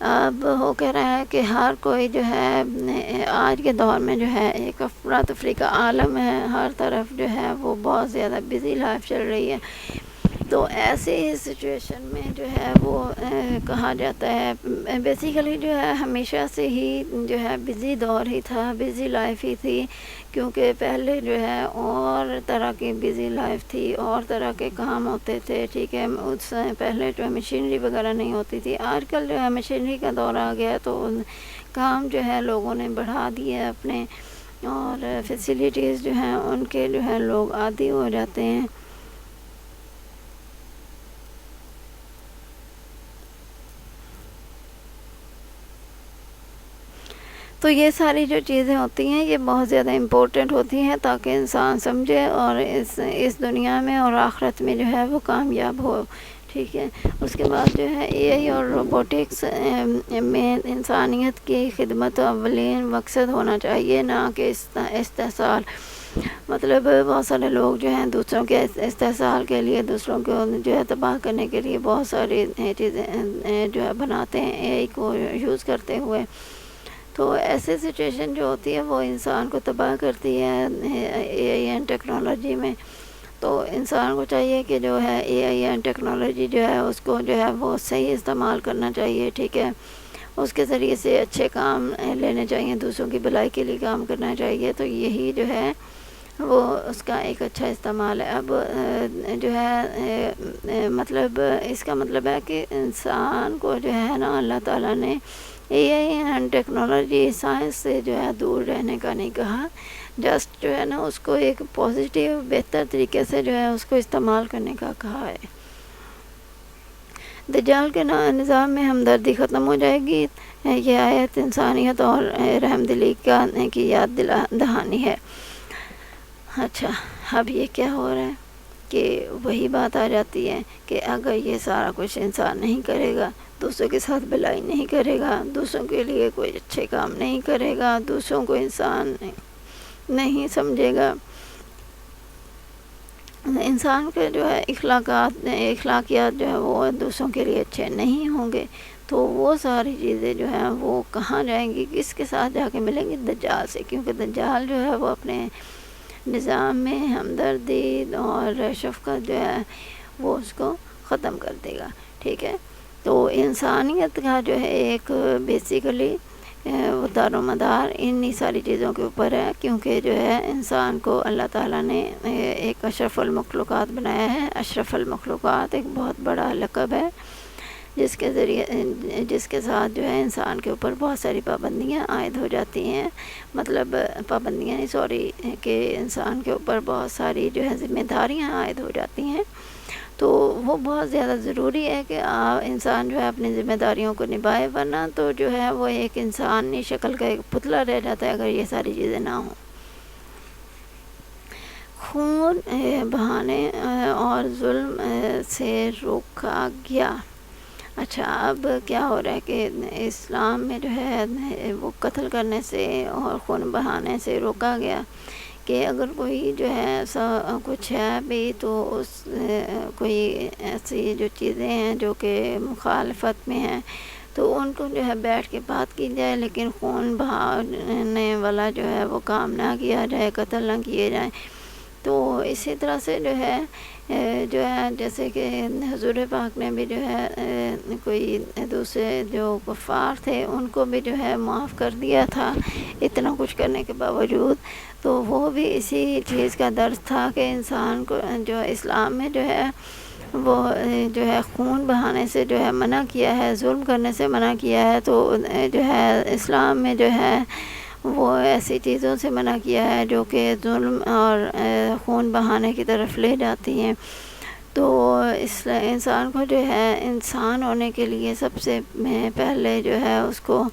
اب ہو کہہ رہا ہے کہ ہر کوئی جو ہے آج کے دور میں جو ہے ایک افراتفری کا عالم ہے، ہر طرف جو ہے وہ بہت زیادہ بزی لائف چل رہی ہے۔ تو ایسی سچویشن میں جو ہے وہ کہا جاتا ہے، بیسیکلی جو ہے ہمیشہ سے ہی جو ہے بزی دور ہی تھا، بزی لائف ہی تھی، کیونکہ پہلے جو ہے اور طرح کی بزی لائف تھی، اور طرح کے کام ہوتے تھے، ٹھیک ہے۔ اس سے پہلے جو ہے مشینری وغیرہ نہیں ہوتی تھی، آج کل جو ہے مشینری کا دور آ گیا تو کام جو ہے لوگوں نے بڑھا دیے اپنے، اور فیسیلیٹیز جو ہیں ان کے جو ہے لوگ عادی ہو جاتے ہیں۔ تو یہ ساری جو چیزیں ہوتی ہیں یہ بہت زیادہ امپورٹنٹ ہوتی ہیں تاکہ انسان سمجھے اور اس دنیا میں اور آخرت میں جو ہے وہ کامیاب ہو، ٹھیک ہے۔ اس کے بعد جو ہے اے آئی اور روبوٹکس میں انسانیت کی خدمت اولین مقصد ہونا چاہیے، نہ کہ استحصال۔ مطلب بہت سارے لوگ جو ہیں دوسروں کے استحصال کے لیے، دوسروں کو جو ہے تباہ کرنے کے لیے بہت ساری چیزیں جو ہے بناتے ہیں اے آئی کو یوز کرتے ہوئے۔ تو ایسی سچویشن جو ہوتی ہے وہ انسان کو تباہ کرتی ہے اے آئی اینڈ ٹیکنالوجی میں۔ تو انسان کو چاہیے کہ جو ہے اے آئی اینڈ ٹیکنالوجی جو ہے اس کو جو ہے وہ صحیح استعمال کرنا چاہیے، ٹھیک ہے۔ اس کے ذریعے سے اچھے کام لینے چاہیے، دوسروں کی بھلائی کے لیے کام کرنا چاہیے، تو یہی جو ہے وہ اس کا ایک اچھا استعمال ہے۔ اب جو ہے مطلب اس کا مطلب ہے کہ انسان کو جو ہے نا اللہ تعالیٰ نے اے آئی اینڈ ٹیکنالوجی سائنس سے جو ہے دور رہنے کا نہیں کہا، جسٹ جو ہے نا اس کو ایک پازیٹیو بہتر طریقے سے جو ہے اس کو استعمال کرنے کا کہا ہے۔ دجال کے نظام میں ہمدردی ختم ہو جائے گی، یہ آیت انسانیت اور رحم دلی کی یاد دہانی ہے۔ اچھا، اب یہ کیا ہو رہا ہے کہ وہی بات آ جاتی ہے کہ اگر یہ سارا کچھ انسان نہیں کرے گا، دوسروں کے ساتھ بھلائی نہیں کرے گا، دوسروں کے لیے کوئی اچھے کام نہیں کرے گا، دوسروں کو انسان نہیں سمجھے گا، انسان کے جو ہے اخلاقیات جو ہے وہ دوسروں کے لیے اچھے نہیں ہوں گے، تو وہ ساری چیزیں جو ہیں وہ کہاں جائیں گی، کس کے ساتھ جا کے ملیں گی؟ دجال سے، کیونکہ دجال جو ہے وہ اپنے نظام میں ہمدردی اور شفقت جو ہے وہ اس کو ختم کر دے گا، ٹھیک ہے۔ تو انسانیت کا جو ہے ایک بیسیکلی وہ دار و مدار انہی ساری چیزوں کے اوپر ہے، کیونکہ جو ہے انسان کو اللہ تعالیٰ نے ایک اشرف المخلوقات بنایا ہے۔ اشرف المخلوقات ایک بہت بڑا لقب ہے جس کے ساتھ جو ہے انسان کے اوپر بہت ساری پابندیاں عائد ہو جاتی ہیں، مطلب پابندیاں نہیں، سوری، کہ انسان کے اوپر بہت ساری جو ہے ذمہ داریاں عائد ہو جاتی ہیں، تو وہ بہت زیادہ ضروری ہے کہ انسان جو ہے اپنی ذمہ داریوں کو نبھائے، ورنہ تو جو ہے وہ ایک انسانی شکل کا ایک پتلا رہ جاتا ہے اگر یہ ساری چیزیں نہ ہوں۔ خون بہانے اور ظلم سے روکا گیا۔ اچھا، اب کیا ہو رہا ہے کہ اسلام میں جو ہے وہ قتل کرنے سے اور خون بہانے سے روکا گیا، کہ اگر کوئی جو ہے ایسا کچھ ہے بھی تو اس کوئی ایسی جو چیزیں ہیں جو کہ مخالفت میں ہیں تو ان کو جو ہے بیٹھ کے بات کی جائے، لیکن خون بہانے والا جو ہے وہ کام نہ کیا جائے، قتل نہ کیے جائیں۔ تو اسی طرح سے جو ہے جیسے کہ حضور پاک نے بھی جو ہے کوئی دوسرے جو کفار تھے ان کو بھی جو ہے معاف کر دیا تھا اتنا کچھ کرنے کے باوجود، تو وہ بھی اسی چیز کا درس تھا کہ انسان کو جو اسلام میں جو ہے وہ جو ہے خون بہانے سے جو ہے منع کیا ہے، ظلم کرنے سے منع کیا ہے، تو جو ہے اسلام میں جو ہے وہ ایسی چیزوں سے منع کیا ہے جو کہ ظلم اور خون بہانے کی طرف لے جاتی ہیں۔ تو اس انسان کو جو ہے انسان ہونے کے لیے سب سے پہلے جو ہے اس کو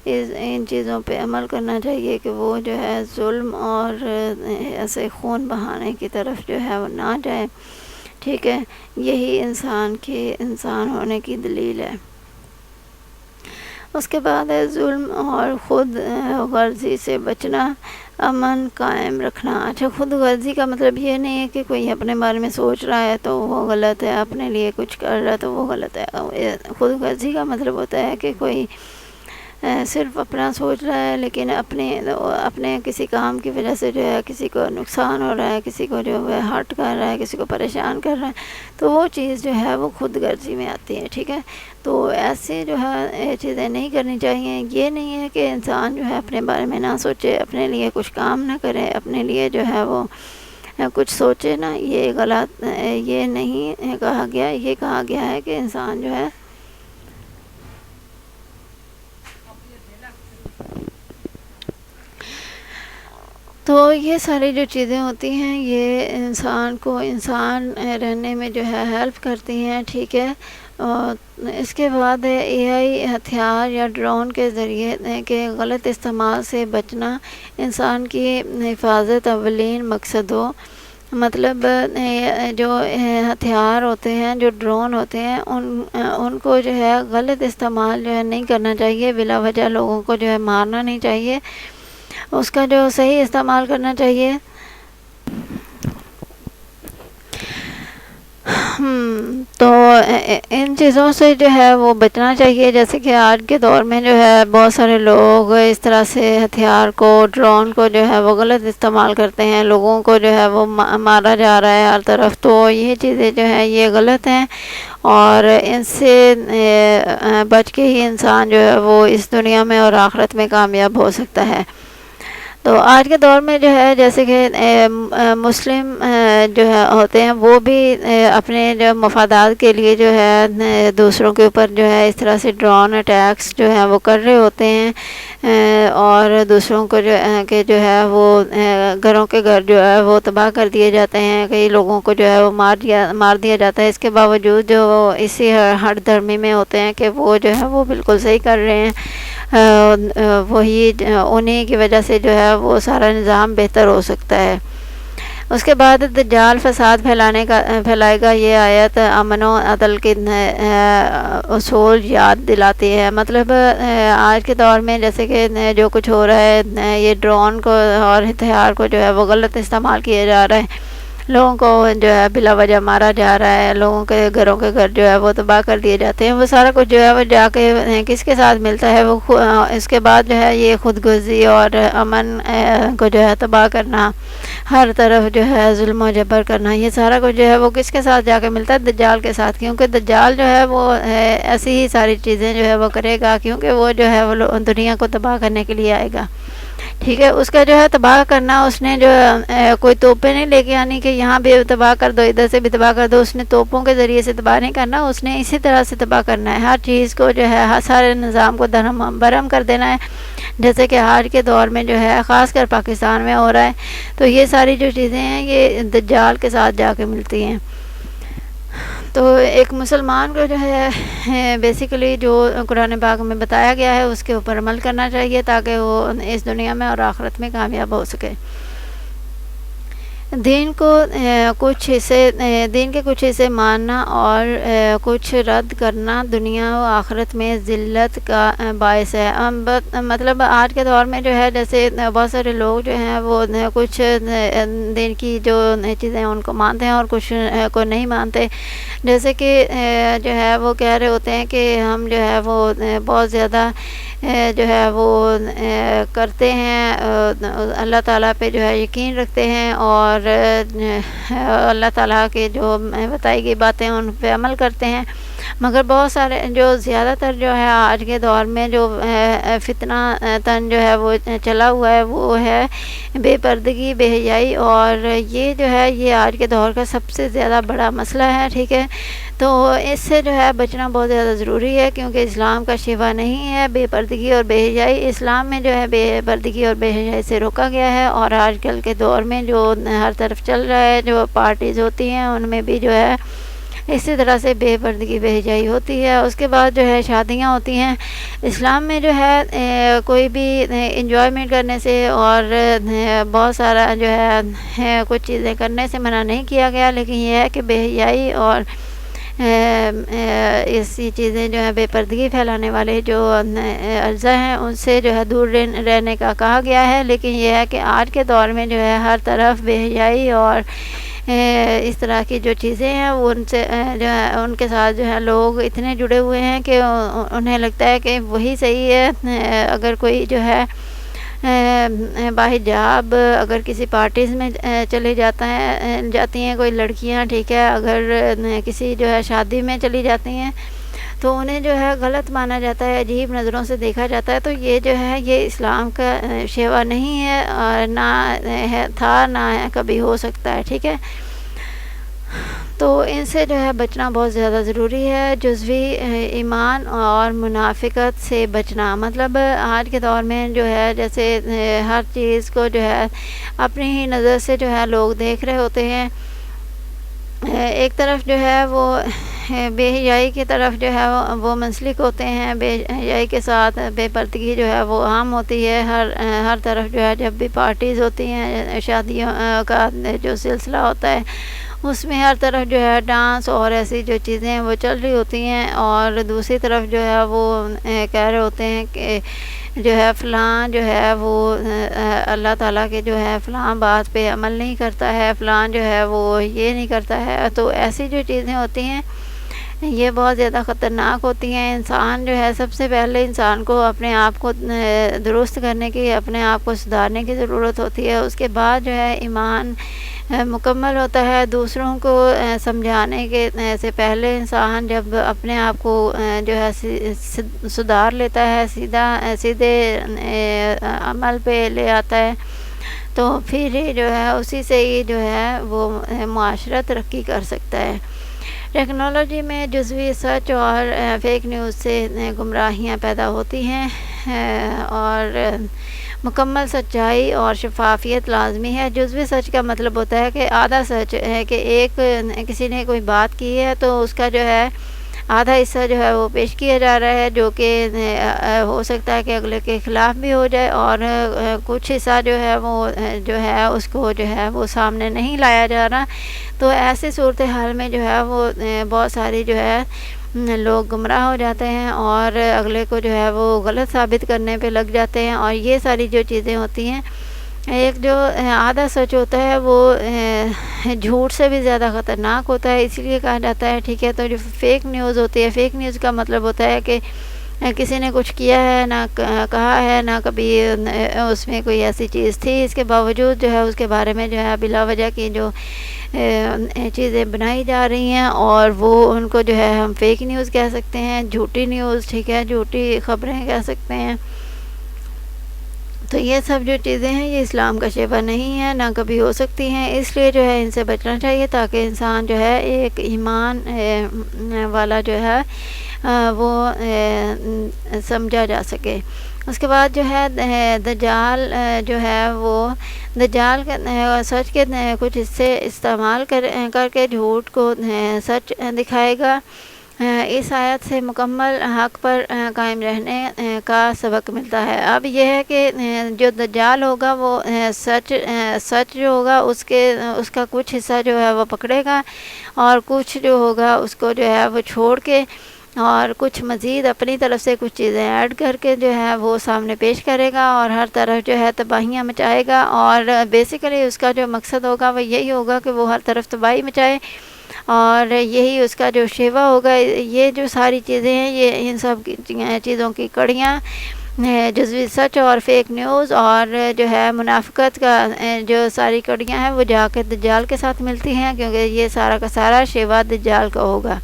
ان چیزوں پہ عمل کرنا چاہیے کہ وہ جو ہے ظلم اور ایسے خون بہانے کی طرف جو ہے وہ نہ جائے، ٹھیک ہے۔ یہی انسان ہونے کی دلیل ہے۔ اس کے بعد ہے ظلم اور خود غرضی سے بچنا۔ امن قائم رکھنا۔ اچھا، خود غرضی کا مطلب یہ نہیں ہے کہ کوئی اپنے بارے میں سوچ رہا ہے تو وہ غلط ہے، اپنے لیے کچھ کر رہا ہے تو وہ غلط ہے۔ خود غرضی کا مطلب ہوتا ہے کہ کوئی صرف اپنا سوچ رہا ہے، لیکن اپنے کسی کام کی وجہ سے جو ہے کسی کو نقصان ہو رہا ہے، کسی کو جو ہے ہرٹ کر رہا ہے، کسی کو پریشان کر رہا ہے، تو وہ چیز جو ہے وہ خود غرضی میں آتی ہے، ٹھیک ہے۔ تو ایسے جو ہے چیزیں نہیں کرنی چاہیے۔ یہ نہیں ہے کہ انسان جو ہے اپنے بارے میں نہ سوچے، اپنے لیے کچھ کام نہ کرے، اپنے لیے جو ہے وہ کچھ سوچے نا، یہ غلط، یہ نہیں کہا گیا۔ یہ کہا گیا ہے کہ انسان جو ہے تو یہ ساری جو چیزیں ہوتی ہیں یہ انسان کو انسان رہنے میں جو ہے ہیلپ کرتی ہیں، ٹھیک ہے۔ اور اس کے بعد اے آئی ہتھیار یا ڈرون کے ذریعے کے غلط استعمال سے بچنا انسان کی حفاظت اولین مقصد ہو۔ مطلب جو ہتھیار ہوتے ہیں، جو ڈرون ہوتے ہیں، ان کو جو ہے غلط استعمال جو ہے نہیں کرنا چاہیے، بلا وجہ لوگوں کو جو ہے مارنا نہیں چاہیے، اس کا جو صحیح استعمال کرنا چاہیے۔ تو ان چیزوں سے جو ہے وہ بچنا چاہیے، جیسے کہ آج کے دور میں جو ہے بہت سارے لوگ اس طرح سے ہتھیار کو، ڈرون کو جو ہے وہ غلط استعمال کرتے ہیں، لوگوں کو جو ہے وہ مارا جا رہا ہے ہر طرف۔ تو یہ چیزیں جو ہیں یہ غلط ہیں، اور ان سے بچ کے ہی انسان جو ہے وہ اس دنیا میں اور آخرت میں کامیاب ہو سکتا ہے۔ تو آج کے دور میں جو ہے جیسے کہ مسلم جو ہے ہوتے ہیں، وہ بھی اپنے جو مفادات کے لیے جو ہے دوسروں کے اوپر جو ہے اس طرح سے ڈرون اٹیکس جو ہے وہ کر رہے ہوتے ہیں، اور دوسروں کو جو ہے وہ گھروں کے گھر جو ہے وہ تباہ کر دیے جاتے ہیں، کئی لوگوں کو جو ہے وہ مار دیا جاتا ہے۔ اس کے باوجود جو اسی ہٹ دھرمی میں ہوتے ہیں کہ وہ جو ہے وہ بالکل صحیح کر رہے ہیں، وہی انہیں کی وجہ سے جو ہے وہ سارا نظام بہتر ہو سکتا ہے۔ اس کے بعد دجال فساد پھیلائے گا، یہ آیت امن و عدل کے اصول یاد دلاتی ہے۔ مطلب آج کے دور میں جیسے کہ جو کچھ ہو رہا ہے، یہ ڈرون کو اور ہتھیار کو جو ہے وہ غلط استعمال کیا جا رہا ہے، لوگوں کو جو ہے بلا وجہ مارا جا رہا ہے، لوگوں کے گھروں کے گھر جو ہے وہ تباہ کر دیے جاتے ہیں، وہ سارا کچھ جو ہے وہ جا کے کس کے ساتھ ملتا ہے، وہ اس کے بعد جو ہے یہ خود غرضی اور امن کو جو ہے تباہ کرنا، ہر طرف جو ہے ظلم و جبر کرنا، یہ سارا کچھ جو ہے وہ کس کے ساتھ جا کے ملتا ہے؟ دجال کے ساتھ، کیونکہ دجال جو ہے وہ ایسی ہی ساری چیزیں جو ہے وہ کرے گا، کیونکہ وہ جو ہے وہ دنیا کو تباہ کرنے کے لیے آئے گا، ٹھیک ہے۔ اس کا جو ہے تباہ کرنا، اس نے جو کوئی توپیں نہیں لے کے آنی کہ یہاں بھی تباہ کر دو، ادھر سے بھی تباہ کر دو، اس نے توپوں کے ذریعے سے تباہ نہیں کرنا، اس نے اسی طرح سے تباہ کرنا ہے، ہر چیز کو جو ہے ہر سارے نظام کو دھرم برہم کر دینا ہے، جیسے کہ آج کے دور میں جو ہے خاص کر پاکستان میں ہو رہا ہے۔ تو یہ ساری جو چیزیں ہیں یہ دجال کے ساتھ جا کے ملتی ہیں۔ تو ایک مسلمان کو جو ہے بیسیکلی جو قرآن پاک میں بتایا گیا ہے اس کے اوپر عمل کرنا چاہیے، تاکہ وہ اس دنیا میں اور آخرت میں کامیاب ہو سکے۔ دین کے کچھ حصے ماننا اور کچھ رد کرنا دنیا و آخرت میں ذلت کا باعث ہے۔ مطلب آج کے دور میں جو ہے جیسے بہت سارے لوگ جو ہیں وہ کچھ دین کی جو چیزیں ان کو مانتے ہیں اور کچھ کو نہیں مانتے، جیسے کہ جو ہے وہ کہہ رہے ہوتے ہیں کہ ہم جو ہے وہ بہت زیادہ جو ہے وہ کرتے ہیں، اللہ تعالیٰ پہ جو ہے یقین رکھتے ہیں، اور اللہ تعالیٰ کے جو بتائی گئی باتیں ان پہ عمل کرتے ہیں، مگر بہت سارے جو زیادہ تر جو ہے آج کے دور میں جو فتنہ تن جو ہے وہ چلا ہوا ہے وہ ہے بے پردگی، بے حیائی، اور یہ جو ہے یہ آج کے دور کا سب سے زیادہ بڑا مسئلہ ہے، ٹھیک ہے۔ تو اس سے جو ہے بچنا بہت زیادہ ضروری ہے، کیونکہ اسلام کا شفا نہیں ہے بے پردگی اور بے حیائی۔ اسلام میں جو ہے بے پردگی اور بے حیائی سے روکا گیا ہے، اور آج کل کے دور میں جو ہر طرف چل رہا ہے، جو پارٹیز ہوتی ہیں ان میں بھی جو ہے اسی طرح سے بے پردگی بے حیائی ہوتی ہے۔ اس کے بعد جو ہے شادیاں ہوتی ہیں، اسلام میں جو ہے کوئی بھی انجوائمنٹ کرنے سے اور بہت سارا جو ہے کچھ چیزیں کرنے سے منع نہیں کیا گیا، لیکن یہ ہے کہ بے حیائی اور ایسی چیزیں جو ہے بے پردگی پھیلانے والے جو اجزاء ہیں ان سے جو ہے دور رہنے کا کہا گیا ہے. لیکن یہ ہے کہ آج کے دور میں جو ہے ہر طرف بے حیائی اور اس طرح کی جو چیزیں ہیں وہ ان سے جو ہے ان کے ساتھ جو ہے لوگ اتنے جڑے ہوئے ہیں کہ انہیں لگتا ہے کہ وہی صحیح ہے. اگر کوئی جو ہے باحجاب اگر کسی پارٹیز میں چلے جاتی ہیں کوئی لڑکیاں, ٹھیک ہے, اگر کسی جو ہے شادی میں چلی جاتی ہیں تو انہیں جو ہے غلط مانا جاتا ہے, عجیب نظروں سے دیکھا جاتا ہے. تو یہ جو ہے یہ اسلام کا شیوا نہیں ہے, اور نہ تھا نہ کبھی ہو سکتا ہے, ٹھیک ہے. تو ان سے جو ہے بچنا بہت زیادہ ضروری ہے. جزوی ایمان اور منافقت سے بچنا, مطلب آج کے دور میں جو ہے جیسے ہر چیز کو جو ہے اپنی ہی نظر سے جو ہے لوگ دیکھ رہے ہوتے ہیں. ایک طرف جو ہے وہ بے حیائی کی طرف جو ہے وہ منسلک ہوتے ہیں, بے حیائی کے ساتھ بے پردگی جو ہے وہ عام ہوتی ہے. ہر طرف جو ہے جب بھی پارٹیز ہوتی ہیں, شادیوں کا جو سلسلہ ہوتا ہے اس میں ہر طرف جو ہے ڈانس اور ایسی جو چیزیں ہیں وہ چل رہی ہوتی ہیں, اور دوسری طرف جو ہے وہ کہہ رہے ہوتے ہیں کہ جو ہے فلاں جو ہے وہ اللہ تعالیٰ کے جو ہے فلاں بات پہ عمل نہیں کرتا ہے, فلاں جو ہے وہ یہ نہیں کرتا ہے. تو ایسی جو چیزیں ہوتی ہیں یہ بہت زیادہ خطرناک ہوتی ہیں. انسان جو ہے سب سے پہلے انسان کو اپنے آپ کو درست کرنے کی, اپنے آپ کو سدھارنے کی ضرورت ہوتی ہے. اس کے بعد جو ہے ایمان مکمل ہوتا ہے. دوسروں کو سمجھانے کے سے پہلے انسان جب اپنے آپ کو جو ہے سدھار لیتا ہے, سیدھے عمل پہ لے آتا ہے, تو پھر جو ہے اسی سے ہی جو ہے وہ معاشرہ ترقی کر سکتا ہے. ٹیکنالوجی میں جزوی سچ اور فیک نیوز سے گمراہیاں پیدا ہوتی ہیں, اور مکمل سچائی اور شفافیت لازمی ہے. جزوی سچ کا مطلب ہوتا ہے کہ آدھا سچ ہے, کہ کسی نے کوئی بات کی ہے تو اس کا جو ہے آدھا حصہ جو ہے وہ پیش کیا جا رہا ہے, جو کہ ہو سکتا ہے کہ اگلے کے خلاف بھی ہو جائے, اور کچھ حصہ جو ہے وہ جو ہے اس کو جو ہے وہ سامنے نہیں لایا جا رہا. تو ایسی صورتحال میں جو ہے وہ بہت ساری جو ہے لوگ گمراہ ہو جاتے ہیں, اور اگلے کو جو ہے وہ غلط ثابت کرنے پہ لگ جاتے ہیں. اور یہ ساری جو چیزیں ہوتی ہیں, ایک جو آدھا سچ ہوتا ہے وہ جھوٹ سے بھی زیادہ خطرناک ہوتا ہے, اس لیے کہا جاتا ہے, ٹھیک ہے. تو جو فیک نیوز ہوتی ہے, فیک نیوز کا مطلب ہوتا ہے کہ کسی نے کچھ کیا ہے, نہ کہا ہے, نہ کبھی اس میں کوئی ایسی چیز تھی, اس کے باوجود جو ہے اس کے بارے میں جو ہے بلا وجہ کی جو چیزیں بنائی جا رہی ہیں, اور وہ ان کو جو ہے ہم فیک نیوز کہہ سکتے ہیں, جھوٹی نیوز, ٹھیک ہے, جھوٹی خبریں کہہ سکتے ہیں. تو یہ سب جو چیزیں ہیں یہ اسلام کا شیوا نہیں ہے, نہ کبھی ہو سکتی ہیں. اس لیے جو ہے ان سے بچنا چاہیے, تاکہ انسان جو ہے ایک ایمان والا جو ہے وہ سمجھا جا سکے. اس کے بعد جو ہے دجال جو ہے وہ دجال سچ کے کچھ حصے استعمال کر کے جھوٹ کو سچ دکھائے گا. اس آیت سے مکمل حق پر قائم رہنے کا سبق ملتا ہے. اب یہ ہے کہ جو دجال ہوگا وہ سچ جو ہوگا اس کا کچھ حصہ جو ہے وہ پکڑے گا, اور کچھ جو ہوگا اس کو جو ہے وہ چھوڑ کے اور کچھ مزید اپنی طرف سے کچھ چیزیں ایڈ کر کے جو ہے وہ سامنے پیش کرے گا, اور ہر طرف جو ہے تباہیاں مچائے گا. اور بیسیکلی اس کا جو مقصد ہوگا وہ یہی ہوگا کہ وہ ہر طرف تباہی مچائے, اور یہی اس کا جو شیوا ہوگا. یہ جو ساری چیزیں ہیں یہ ان سب چیزوں کی کڑیاں جزوی سچ اور فیک نیوز اور جو ہے منافقت کا جو ساری کڑیاں ہیں وہ جا کے دجال کے ساتھ ملتی ہیں, کیونکہ یہ سارا کا سارا شیوا دجال کا ہوگا.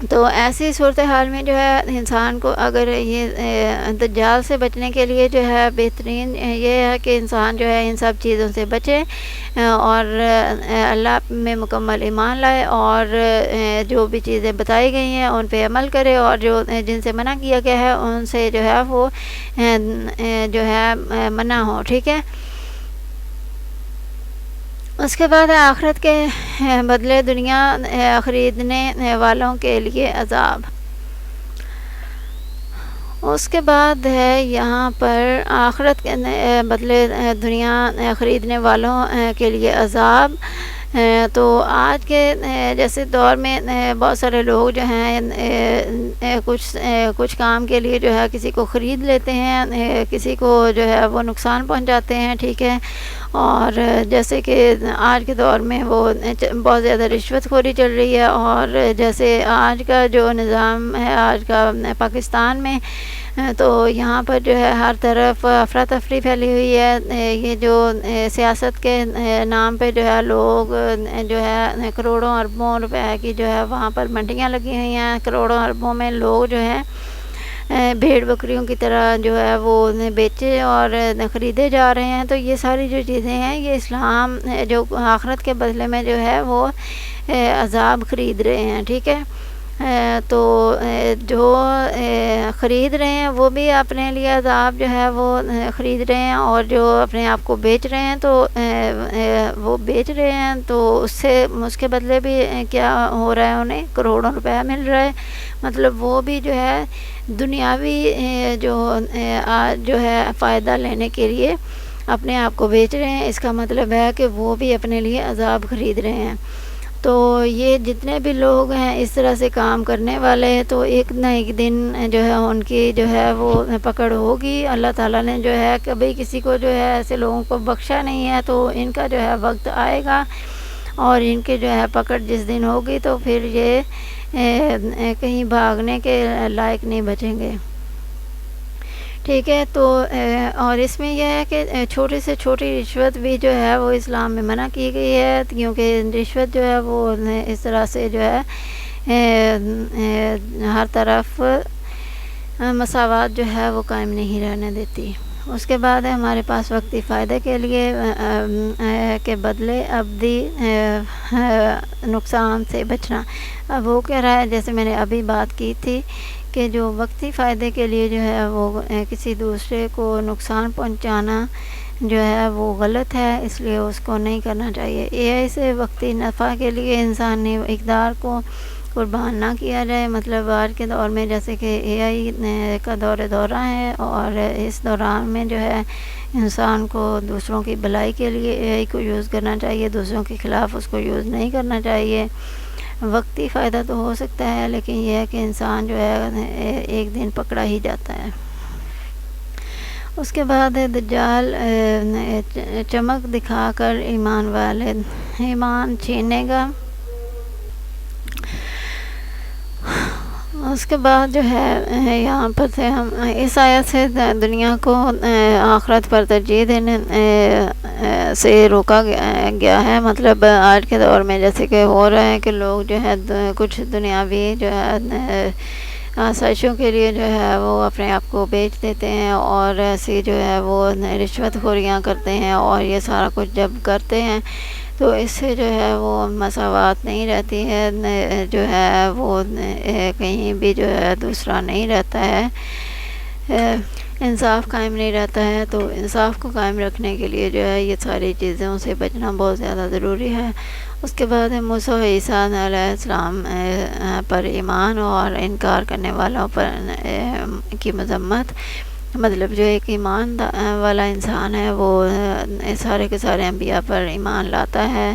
تو ایسی صورتحال میں جو ہے انسان کو اگر یہ دجال سے بچنے کے لیے جو ہے بہترین یہ ہے کہ انسان جو ہے ان سب چیزوں سے بچے, اور اللہ میں مکمل ایمان لائے, اور جو بھی چیزیں بتائی گئی ہیں ان پہ عمل کرے, اور جو جن سے منع کیا گیا ہے ان سے جو ہے وہ جو ہے منع ہو, ٹھیک ہے. اس کے بعد آخرت کے بدلے دنیا خریدنے والوں کے لیے عذاب. اس کے بعد ہے یہاں پر آخرت کے بدلے دنیا خریدنے والوں کے لیے عذاب. تو آج کے جیسے دور میں بہت سارے لوگ جو ہیں کچھ کام کے لیے جو ہے کسی کو خرید لیتے ہیں، کسی کو جو ہے وہ نقصان پہنچاتے ہیں، ٹھیک ہے۔ اور جیسے کہ آج کے دور میں وہ بہت زیادہ رشوت خوری چل رہی ہے، اور جیسے آج کا جو نظام ہے آج کا پاکستان میں، تو یہاں پر جو ہے ہر طرف افراتفری پھیلی ہوئی ہے۔ یہ جو سیاست کے نام پہ جو ہے لوگ جو ہے کروڑوں اربوں روپے کی جو ہے وہاں پر منڈیاں لگی ہوئی ہیں، کروڑوں اربوں میں لوگ جو ہیں بھیڑ بکریوں کی طرح جو ہے وہ بیچے اور خریدے جا رہے ہیں۔ تو یہ ساری جو چیزیں ہیں یہ اسلام جو آخرت کے بدلے میں جو ہے وہ عذاب خرید رہے ہیں، ٹھیک ہے۔ تو جو خرید رہے ہیں وہ بھی اپنے لیے عذاب جو ہے وہ خرید رہے ہیں، اور جو اپنے آپ کو بیچ رہے ہیں تو وہ بیچ رہے ہیں تو اس کے بدلے بھی کیا ہو رہا ہے، انہیں کروڑوں روپے مل رہا ہے۔ مطلب وہ بھی جو ہے دنیاوی جو ہے فائدہ لینے کے لیے اپنے آپ کو بیچ رہے ہیں۔ اس کا مطلب ہے کہ وہ بھی اپنے لیے عذاب خرید رہے ہیں۔ تو یہ جتنے بھی لوگ ہیں اس طرح سے کام کرنے والے، تو ایک نہ ایک دن جو ہے ان کی جو ہے وہ پکڑ ہوگی۔ اللہ تعالیٰ نے جو ہے کبھی کسی کو جو ہے ایسے لوگوں کو بخشا نہیں ہے، تو ان کا جو ہے وقت آئے گا، اور ان کے جو ہے پکڑ جس دن ہوگی تو پھر یہ کہیں بھاگنے کے لائق نہیں بچیں گے، ٹھیک ہے۔ تو اور اس میں یہ ہے کہ چھوٹی سے چھوٹی رشوت بھی جو ہے وہ اسلام میں منع کی گئی ہے، کیونکہ رشوت جو ہے وہ اس طرح سے جو ہے ہر طرف مساوات جو ہے وہ قائم نہیں رہنے دیتی۔ اس کے بعد ہے ہمارے پاس وقتی فائدے کے لیے کے بدلے ابدی نقصان سے بچنا۔ اب وہ کہہ رہا ہے، جیسے میں نے ابھی بات کی تھی کہ جو وقتی فائدے کے لیے جو ہے وہ کسی دوسرے کو نقصان پہنچانا جو ہے وہ غلط ہے، اس لیے اس کو نہیں کرنا چاہیے۔ اے آئی سے وقتی نفع کے لیے انسانی اقدار کو قربان نہ کیا جائے۔ مطلب آج کے دور میں جیسے کہ اے آئی کا دورہ ہے، اور اس دوران میں جو ہے انسان کو دوسروں کی بھلائی کے لیے اے آئی کو یوز کرنا چاہیے، دوسروں کے خلاف اس کو یوز نہیں کرنا چاہیے۔ وقتی فائدہ تو ہو سکتا ہے، لیکن یہ ہے کہ انسان جو ہے ایک دن پکڑا ہی جاتا ہے۔ اس کے بعد دجال چمک دکھا کر ایمان چھیننے گا۔ اس کے بعد جو ہے یہاں پر سے ہم اس آیت سے دنیا کو آخرت پر ترجیح دینے سے روکا گیا ہے۔ مطلب آج کے دور میں جیسے کہ ہو رہا ہے کہ لوگ جو ہے کچھ دنیاوی جو ہے آسائشوں کے لیے جو ہے وہ اپنے آپ کو بیچ دیتے ہیں، اور ایسی جو ہے وہ رشوت خوریاں کرتے ہیں، اور یہ سارا کچھ جب کرتے ہیں تو اس سے جو ہے وہ مساوات نہیں رہتی ہے، جو ہے وہ کہیں بھی جو ہے دوسرا نہیں رہتا ہے، انصاف قائم نہیں رہتا ہے۔ تو انصاف کو قائم رکھنے کے لیے جو ہے یہ ساری چیزوں سے بچنا بہت زیادہ ضروری ہے۔ اس کے بعد ہے موسیٰ و عیسیٰ علیہ السلام پر ایمان اور انکار کرنے والوں پر کی مذمت۔ مطلب جو ایک ایمان والا انسان ہے وہ سارے کے سارے انبیاء پر ایمان لاتا ہے،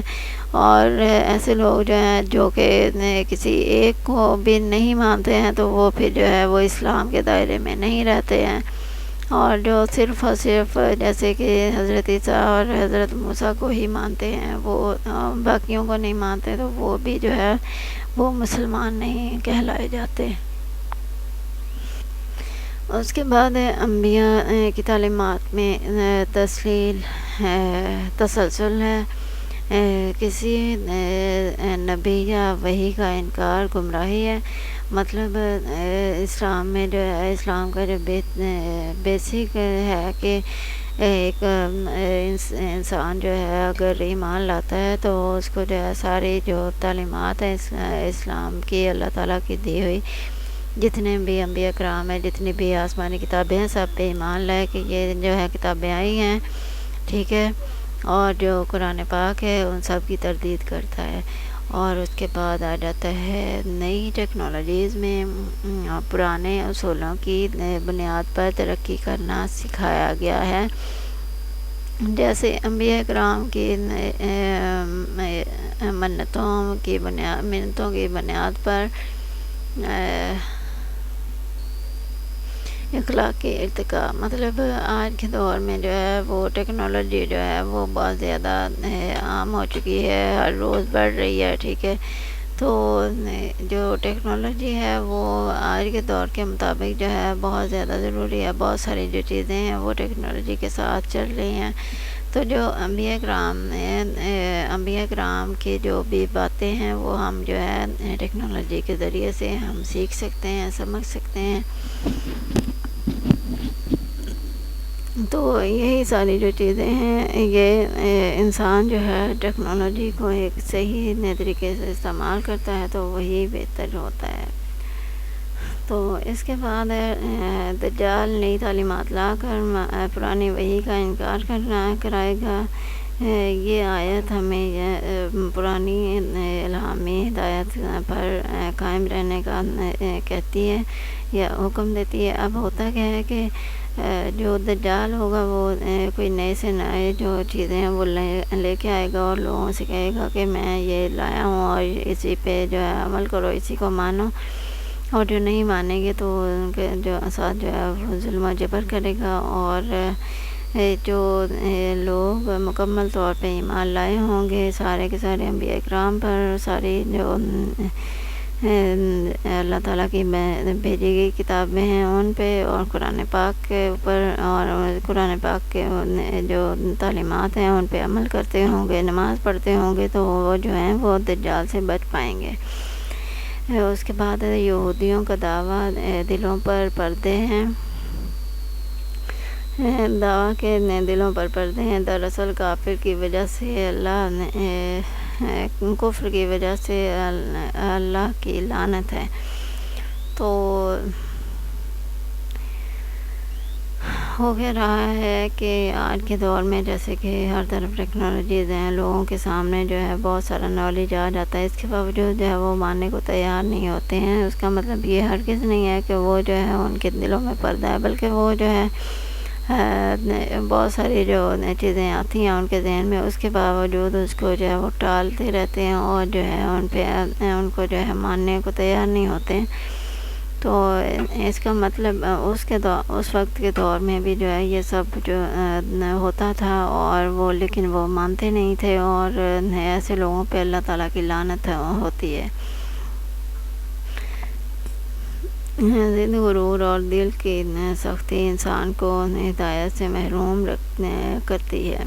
اور ایسے لوگ جو ہیں جو کہ کسی ایک کو بھی نہیں مانتے ہیں تو وہ پھر جو ہے وہ اسلام کے دائرے میں نہیں رہتے ہیں، اور جو صرف اور صرف جیسے کہ حضرت عیسیٰ اور حضرت موسیٰ کو ہی مانتے ہیں، وہ باقیوں کو نہیں مانتے، تو وہ بھی جو ہے وہ مسلمان نہیں کہلائے جاتے۔ اس کے بعد انبیاء کی تعلیمات میں تسلسل ہے، کسی نبی یا وحی کا انکار گمراہی ہے۔ مطلب اسلام میں جو ہے اسلام کا جو بیسک ہے کہ ایک انسان جو ہے اگر ایمان لاتا ہے تو اس کو جو ہے ساری جو تعلیمات ہیں اسلام کی، اللہ تعالیٰ کی دی ہوئی، جتنے بھی انبیاء کرام ہیں، جتنی بھی آسمانی کتابیں ہیں، سب پہ ایمان لائے کہ یہ جو ہے کتابیں آئی ہیں، ٹھیک ہے، اور جو قرآن پاک ہے ان سب کی تردید کرتا ہے۔ اور اس کے بعد آ جاتا ہے نئی ٹیکنالوجیز میں پرانے اصولوں کی بنیاد پر ترقی کرنا سکھایا گیا ہے۔ جیسے انبیاء کرام کی منتوں کی بنیاد پر اخلاقی ارتقاء، مطلب آج کے دور میں جو ہے وہ ٹیکنالوجی جو ہے وہ بہت زیادہ عام ہو چکی ہے، ہر روز بڑھ رہی ہے، ٹھیک ہے۔ تو جو ٹیکنالوجی ہے وہ آج کے دور کے مطابق جو ہے بہت زیادہ ضروری ہے، بہت ساری جو چیزیں ہیں وہ ٹیکنالوجی کے ساتھ چل رہی ہیں۔ تو جو انبیاء کرام کی جو بھی باتیں ہیں وہ ہم جو ہے ٹیکنالوجی کے ذریعے سے ہم سیکھ سکتے ہیں، سمجھ سکتے ہیں۔ تو یہی ساری جو چیزیں ہیں یہ انسان جو ہے ٹیکنالوجی کو ایک صحیح طریقے سے استعمال کرتا ہے تو وہی بہتر ہوتا ہے۔ تو اس کے بعد دجال نئی تعلیمات لا کر پرانی وحی کا انکار کرائے گا۔ یہ آیت ہمیں پرانی الہامی ہدایت پر قائم رہنے کا کہتی ہے یا حکم دیتی ہے۔ اب ہوتا کیا ہے کہ جو دجال ہوگا وہ کوئی نئے سے نئے جو چیزیں ہیں وہ لے کے آئے گا اور لوگوں سے کہے گا کہ میں یہ لایا ہوں اور اسی پہ جو ہے عمل کرو، اسی کو مانو، اور جو نہیں مانیں گے تو ان کے جو ساتھ جو ہے وہ ظلم و جبر کرے گا۔ اور جو لوگ مکمل طور پہ ایمان لائے ہوں گے سارے کے سارے انبیاء کرام پر، ساری جو اللہ تعالیٰ کی بھیجی گئی کتابیں ہیں ان پہ، اور قرآن پاک کے اوپر، اور قرآن پاک کے جو تعلیمات ہیں ان پہ عمل کرتے ہوں گے، نماز پڑھتے ہوں گے، تو وہ جو ہیں وہ دجال سے بچ پائیں گے۔ اس کے بعد یہودیوں کا دعویٰ دلوں پر پردے ہیں، دعویٰ کے دلوں پر پردے ہیں، دراصل کافر کی وجہ سے کفر کی وجہ سے اللہ کی لعنت ہے۔ تو ہو کے رہا ہے کہ آج کے دور میں جیسے کہ ہر طرف ٹیکنالوجیز ہیں، لوگوں کے سامنے جو ہے بہت سارا نالج آ جاتا ہے، اس کے باوجود جو ہے وہ ماننے کو تیار نہیں ہوتے ہیں۔ اس کا مطلب یہ ہرگز نہیں ہے کہ وہ جو ہے ان کے دلوں میں پردہ ہے، بلکہ وہ جو ہے بہت ساری جو چیزیں آتی ہیں ان کے ذہن میں، اس کے باوجود اس کو جو ہے وہ ٹالتے رہتے ہیں اور جو ہے ان کو جو ہے ماننے کو تیار نہیں ہوتے۔ تو اس کا مطلب اس وقت کے دور میں بھی جو ہے یہ سب جو ہوتا تھا، اور لیکن وہ مانتے نہیں تھے، اور ایسے لوگوں پہ اللہ تعالیٰ کی لعنت ہوتی ہے۔ ضد، غرور اور دل کی سختی انسان کو ہدایت سے محروم کرتی ہے۔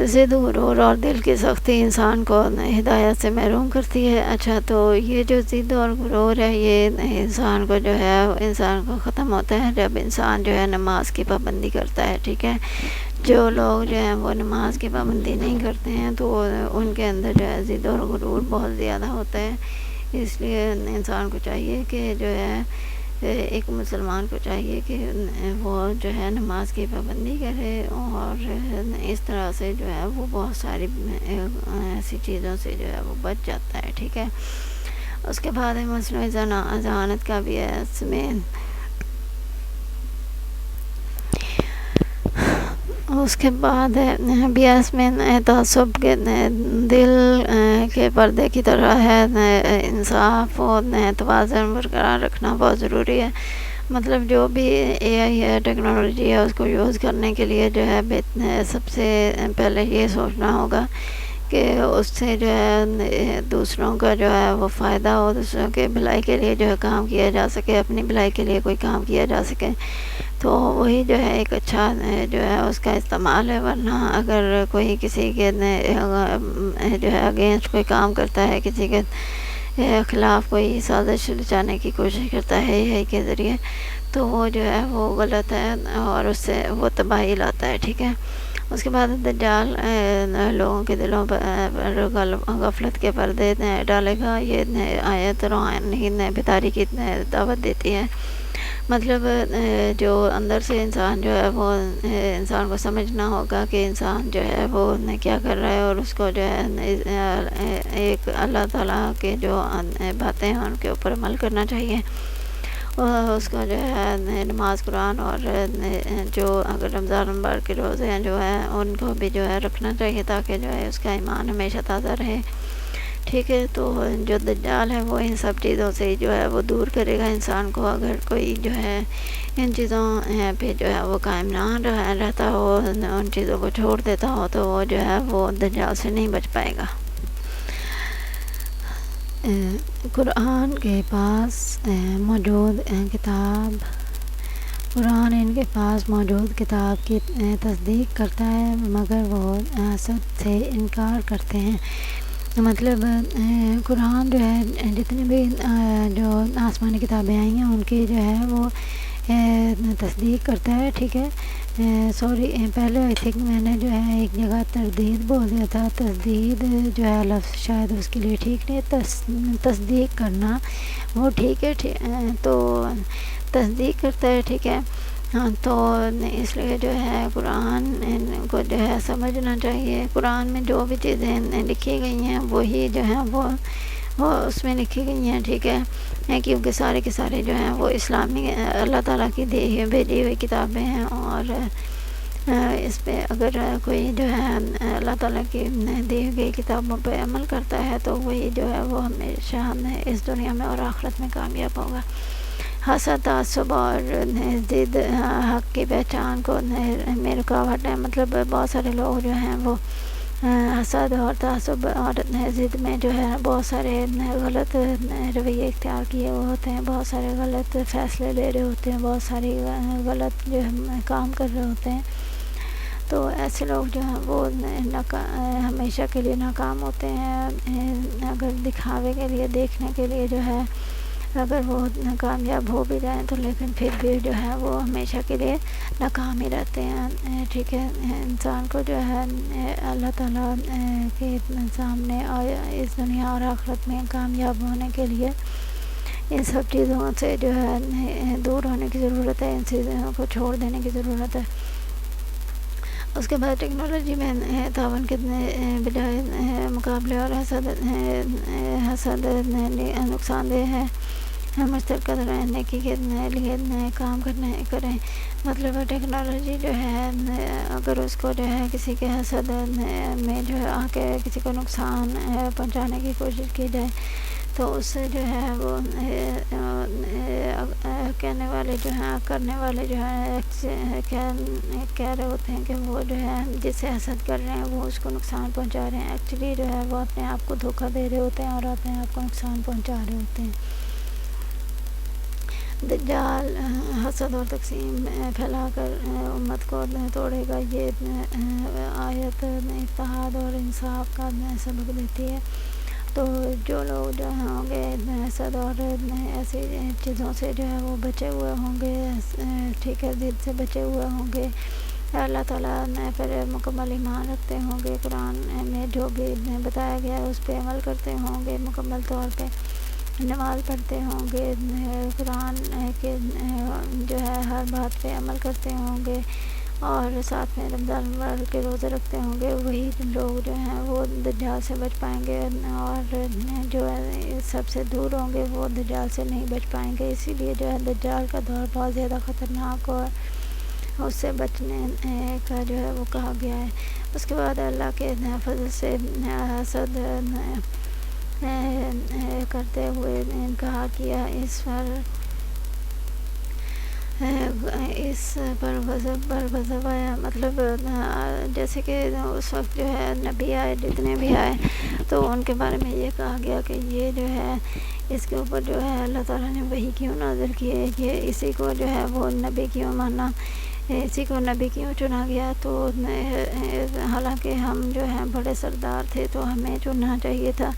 ضد، غرور اور دل کی سختی انسان کو ہدایت سے محروم کرتی ہے۔ اچھا، تو یہ جو ضد اور غرور ہے یہ انسان کو ختم ہوتا ہے جب انسان جو ہے نماز کی پابندی کرتا ہے، ٹھیک ہے۔ جو لوگ جو ہیں وہ نماز کی پابندی نہیں کرتے ہیں تو ان کے اندر جو ہے ضد اور غرور بہت زیادہ ہوتا ہے۔ اس لیے انسان کو چاہیے کہ جو ہے ایک مسلمان کو چاہیے کہ وہ جو ہے نماز کی پابندی کرے، اور اس طرح سے جو ہے وہ بہت ساری ایسی چیزوں سے جو ہے وہ بچ جاتا ہے، ٹھیک ہے۔ اس کے بعد مصنوعی ذہانت کا بھی ہے اس میں۔ اس کے بعد بیاس میں تعصب کے دل کے پردے کی طرح ہے، انصاف اور توازن برقرار رکھنا بہت ضروری ہے۔ مطلب جو بھی اے آئی ہے، ٹیکنالوجی ہے، اس کو یوز کرنے کے لیے جو ہے سب سے پہلے یہ سوچنا ہوگا کہ اس سے جو ہے دوسروں کا جو ہے وہ فائدہ ہو، دوسروں کے بھلائی کے لیے جو ہے کام کیا جا سکے، اپنی بھلائی کے لیے کوئی کام کیا جا سکے، تو وہی جو ہے ایک اچھا جو ہے اس کا استعمال ہے۔ ورنہ اگر کوئی کسی کے جو ہے اگینسٹ کوئی کام کرتا ہے، کسی کے خلاف کوئی سازش رچانے کی کوشش کرتا ہے اے آئی کے ذریعے، تو وہ جو ہے وہ غلط ہے اور اس سے وہ تباہی لاتا ہے، ٹھیک ہے۔ اس کے بعد دجال لوگوں کے دلوں پر غفلت کے پردے ڈالے گا۔ یہ آیت روحانی بیداری کی دعوت دیتی ہے۔ مطلب جو اندر سے انسان جو ہے وہ انسان کو سمجھنا ہوگا کہ انسان جو ہے وہ کیا کر رہا ہے، اور اس کو جو ہے ایک اللہ تعالیٰ کے جو باتیں ہیں ان کے اوپر عمل کرنا چاہیے۔ اس کو جو ہے نماز قرآن اور جو اگر رمضان مبارک کے روزے ہیں جو ہے ان کو بھی جو ہے رکھنا چاہیے تاکہ جو ہے اس کا ایمان ہمیشہ تازہ رہے، ٹھیک ہے۔ تو جو دجال ہے وہ ان سب چیزوں سے جو ہے وہ دور کرے گا انسان کو، اگر کوئی جو ہے ان چیزوں پہ جو ہے وہ قائم نہ رہتا ہو، ان چیزوں کو چھوڑ دیتا ہو، تو وہ جو ہے وہ دجال سے نہیں بچ پائے گا۔ قرآن کے پاس موجود کتاب، قرآن ان کے پاس موجود کتاب کی تصدیق کرتا ہے مگر وہ حسد سے انکار کرتے ہیں۔ مطلب قرآن جو ہے جتنی بھی جو آسمانی کتابیں آئی ہیں ان کی جو ہے وہ تصدیق کرتا ہے، ٹھیک ہے۔ پہلے آئی تھنک میں نے جو ہے ایک جگہ تردید بول دیا تھا، تردید جو ہے لفظ شاید اس کے لیے ٹھیک نہیں، تصدیق کرنا وہ ٹھیک ہے، تو تصدیق کرتا ہے، ٹھیک ہے۔ ہاں، تو اس لیے جو ہے قرآن کو جو ہے سمجھنا چاہیے۔ قرآن میں جو بھی چیزیں لکھی گئی ہیں وہی جو ہیں وہ اس میں لکھی گئی ہیں، ٹھیک ہے، کیونکہ سارے کے سارے جو ہیں وہ اسلامی اللہ تعالیٰ کی بھیجی ہوئی کتابیں ہیں، اور اس پہ اگر کوئی جو ہے اللہ تعالیٰ کی دی گئی کتابوں پہ عمل کرتا ہے تو وہی جو ہے وہ ہمیشہ اس دنیا میں اور آخرت میں کامیاب ہوگا۔ حسد، تعصب اور ضد حق کی پہچان کو میں رکاوٹ ہے، مطلب بہت سارے لوگ جو ہیں وہ حسد اور تعصب اور ضد میں جو ہے بہت سارے غلط رویے اختیار کیے ہوئے ہوتے ہیں، بہت سارے غلط فیصلے لے رہے ہوتے ہیں، بہت ساری غلط جو ہے کام کر رہے ہوتے ہیں، تو ایسے لوگ جو ہیں وہ ہمیشہ کے لیے ناکام ہوتے ہیں۔ اگر دکھاوے کے لیے، دیکھنے کے لیے جو ہے اگر وہ کامیاب ہو بھی جائیں تو لیکن پھر بھی جو ہے وہ ہمیشہ کے لیے ناکام ہی رہتے ہیں، ٹھیک ہے۔ انسان کو جو ہے اللہ تعالیٰ کے سامنے اور اس دنیا اور آخرت میں کامیاب ہونے کے لیے ان سب چیزوں سے جو ہے دور ہونے کی ضرورت ہے، ان چیزوں کو چھوڑ دینے کی ضرورت ہے۔ اس کے بعد ٹیکنالوجی میں تعاون کے بجائے مقابلے اور حسد نقصان دہ ہے، مشترکہ نیکی کے لیے کام کریں، مطلب ٹیکنالوجی جو ہے اگر اس کو جو ہے کسی کے حسد میں جو ہے آ کے کسی کو نقصان پہنچانے کی کوشش کی جائے تو اس سے جو ہے وہ کہنے والے جو ہیں، کرنے والے جو ہیں کہہ رہے ہوتے ہیں کہ وہ جو ہے جس سے حسد کر رہے ہیں وہ اس کو نقصان پہنچا رہے ہیں، ایکچولی جو ہے وہ اپنے آپ کو دھوکہ دے رہے ہوتے ہیں اور اپنے آپ کو نقصان پہنچا رہے ہوتے ہیں۔ دجال حسد اور تقسیم پھیلا کر امت کو توڑے گا، یہ آیت اتحاد اور انصاف کا سبق دیتی ہے۔ تو جو لوگ جو ہوں گے حسد اور ایسی چیزوں سے جو ہے وہ بچے ہوئے ہوں گے، ٹھیک ہے، ضد سے بچے ہوئے ہوں گے، اللہ تعالیٰ نے پھر مکمل ایمان رکھتے ہوں گے، قرآن میں جو بھی بتایا گیا ہے اس پہ عمل کرتے ہوں گے، مکمل طور پہ نماز پڑھتے ہوں گے، قرآن کے جو ہے ہر بات پہ عمل کرتے ہوں گے، اور ساتھ میں رمضان مبارک کے روزے رکھتے ہوں گے، وہی لوگ جو ہیں وہ دجال سے بچ پائیں گے، اور جو ہے سب سے دور ہوں گے وہ دجال سے نہیں بچ پائیں گے۔ اسی لیے جو ہے دجال کا دور بہت زیادہ خطرناک اور اس سے بچنے کا جو ہے وہ کہا گیا ہے۔ اس کے بعد اللہ کے فضل سے حسد کرتے ہوئے کہا کیا، اس پر غضب آیا، مطلب جیسے کہ اس وقت جو ہے نبی آئے، جتنے بھی آئے تو ان کے بارے میں یہ کہا گیا کہ یہ جو ہے اس کے اوپر جو ہے اللہ تعالیٰ نے وحی کیوں نازل کی ہے، یہ اسی کو جو ہے وہ نبی کیوں مانا، اسی کو نبی کیوں چنا گیا، تو حالانکہ ہم جو ہیں بڑے سردار تھے تو ہمیں چننا چاہیے تھا،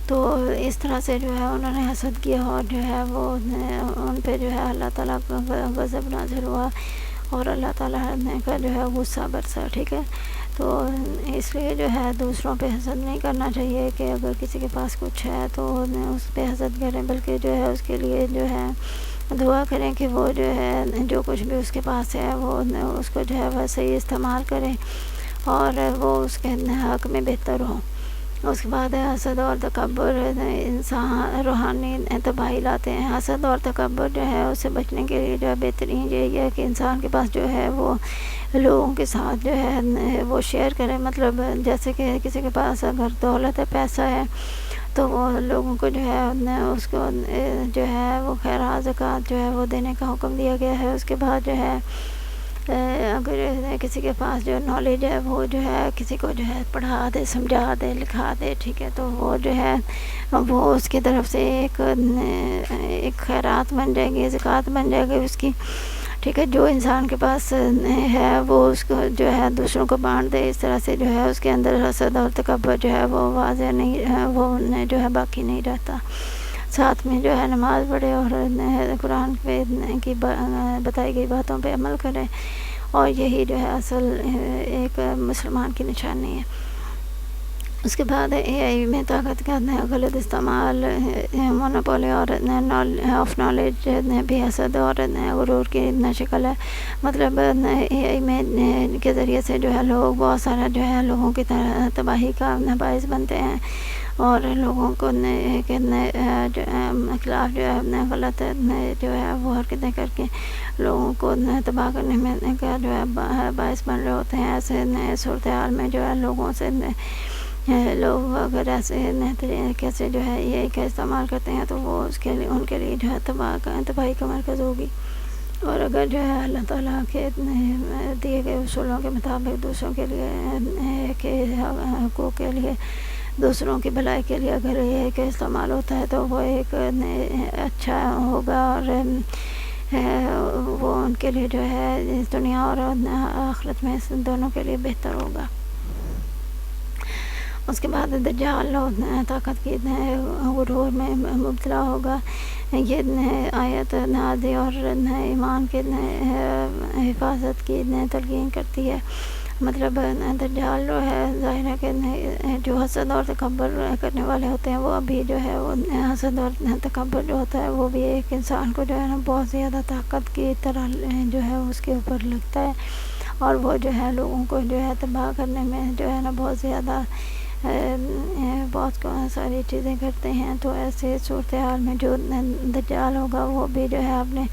تو اس طرح سے جو ہے انہوں نے حسد کیا اور جو ہے وہ ان پہ جو ہے اللہ تعالیٰ کا غضب نازل ہوا اور اللہ تعالیٰ کا جو ہے غصہ برسا، ٹھیک ہے۔ تو اس لیے جو ہے دوسروں پہ حسد نہیں کرنا چاہیے کہ اگر کسی کے پاس کچھ ہے تو اس پہ حسد کریں، بلکہ جو ہے اس کے لیے جو ہے دعا کریں کہ وہ جو ہے جو کچھ بھی اس کے پاس ہے وہ اس کو جو ہے وہ صحیح استعمال کریں اور وہ اس کے حق میں بہتر ہو، اس کے بعد حسد اور تکبر انسان روحانی تباہی لاتے ہیں۔ حسد اور تکبر جو ہے اس سے بچنے کے لیے جو ہے بہترین یہی ہے کہ انسان کے پاس جو ہے وہ لوگوں کے ساتھ جو ہے وہ شیئر کرے، مطلب جیسے کہ کسی کے پاس اگر دولت ہے، پیسہ ہے، تو وہ لوگوں کو جو ہے اس کو جو ہے وہ خیرات زکوٰۃ جو ہے وہ دینے کا حکم دیا گیا ہے۔ اس کے بعد جو ہے اگر کسی کے پاس جو نالج ہے وہ جو ہے کسی کو جو ہے پڑھا دے، سمجھا دے، لکھا دے، ٹھیک ہے، تو وہ جو ہے وہ اس کی طرف سے ایک خیرات بن جائے گی، زکوٰۃ بن جائے گی اس کی، ٹھیک ہے۔ جو انسان کے پاس ہے وہ اس کو جو ہے دوسروں کو بانٹ دے، اس طرح سے جو ہے اس کے اندر حسد اور تکبر جو ہے وہ واضح نہیں، وہ جو ہے باقی نہیں رہتا۔ ساتھ میں جو ہے نماز پڑھے اور قرآن کی بتائی گئی باتوں پہ عمل کرے، اور یہی جو ہے اصل ایک مسلمان کی نشانی ہے۔ اس کے بعد اے آئی میں طاقت کا غلط استعمال، مونوپولی اور آف نالج بھی حسد اور غرور کی شکل ہے۔ مطلب اے آئی میں کے ذریعے سے جو ہے لوگ بہت سارا جو ہے لوگوں کی تباہی کا باعث بنتے ہیں، اور لوگوں کو خلاف جو ہے غلط جو ہے وہ حرکتیں کر کے لوگوں کو تباہ کرنے میں کا جو ہے باعث بن رہے ہوتے ہیں۔ ایسے صورتحال میں جو ہے لوگوں سے لوگ اگر ایسے طریقے سے جو ہے یہ کا استعمال کرتے ہیں تو وہ اس کے لیے ان کے لیے جو ہے تباہی کا مرکز ہوگی۔ اور اگر جو ہے اللہ تعالیٰ کے دیے گئے اصولوں کے مطابق دوسروں کے لیے کے حقوق کے لیے، دوسروں کی بھلائی کے لیے اگر یہ کا استعمال ہوتا ہے تو وہ ایک اچھا ہوگا، اور وہ ان کے لیے جو ہے اس دنیا اور آخرت میں دونوں کے لیے بہتر ہوگا۔ اس کے بعد دجال طاقت کی غرور میں مبتلا ہوگا۔ یہ آیت نازی اور ایمان کے حفاظت کی تلقین کرتی ہے۔ مطلب دجال جو ہے ظاہر ہے کہ جو حسد اور تکبر کرنے والے ہوتے ہیں وہ ابھی جو ہے وہ حسد اور تکبر جو ہوتا ہے وہ بھی ایک انسان کو جو ہے نا بہت زیادہ طاقت کی طرح جو ہے اس کے اوپر لگتا ہے، اور وہ جو ہے لوگوں کو جو ہے تباہ کرنے میں جو ہے نا بہت زیادہ بہت ساری چیزیں کرتے ہیں۔ تو ایسے صورتحال میں جو دجال ہوگا وہ بھی جو ہے اپنے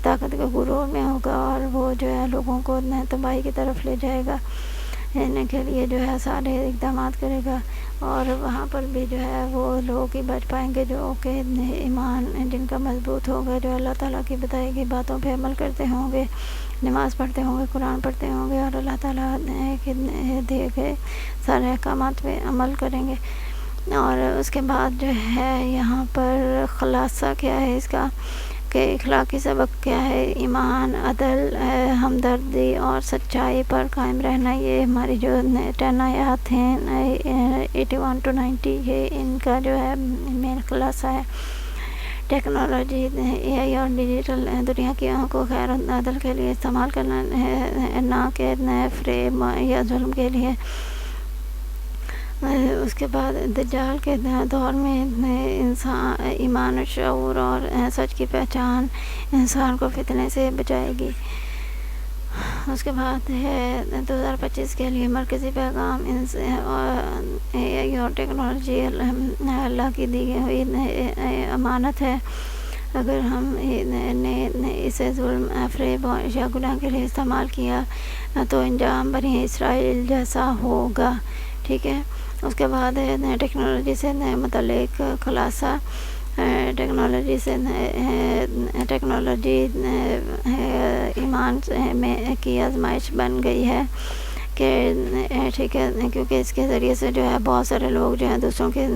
طاقت کے غرور میں ہوگا، اور وہ جو ہے لوگوں کو تباہی کی طرف لے جائے گا، ان کے لیے جو ہے سارے اقدامات کرے گا، اور وہاں پر بھی جو ہے وہ لوگ ہی بچ پائیں گے جو کہ ایمان جن کا مضبوط ہوگا، جو اللہ تعالیٰ کی بتائی گئی باتوں پہ عمل کرتے ہوں گے، نماز پڑھتے ہوں گے، قرآن پڑھتے ہوں گے، اور اللہ تعالیٰ کے دیے گئے سارے احکامات پہ عمل کریں گے۔ اور اس کے بعد جو ہے یہاں پر خلاصہ کیا ہے اس کا، کہ اخلاقی سبق کیا ہے، ایمان، عدل، ہمدردی اور سچائی پر قائم رہنا، یہ ہماری جو 10 آیات ہیں 81 to 90، یہ ان کا جو ہے مین خلاصہ ہے۔ ٹیکنالوجی، اے آئی اور ڈیجیٹل دنیا کی کو خیر و عدل کے لیے استعمال کرنا ہے، نہ کہ فریب یا ظلم کے لیے۔ اس کے بعد دجال کے دور میں انسان ایمان و شعور اور سچ کی پہچان انسان کو فتنے سے بچائے گی۔ اس کے بعد ہے 2025 کے لیے مرکزی پیغام، اے آئی اور ٹیکنالوجی اللہ کی دی ہوئی امانت ہے۔ اگر ہم نے اسے ظلم، فریب یا گناہ کے لیے استعمال کیا تو انجام بنی اسرائیل جیسا ہوگا، ٹھیک ہے۔ اس کے بعد ٹیکنالوجی سے متعلق خلاصہ، ٹیکنالوجی ایمان میں کی آزمائش بن گئی ہے کہ ٹھیک ہے، کیونکہ اس کے ذریعے سے جو ہے بہت سارے لوگ جو ہیں دوسروں کے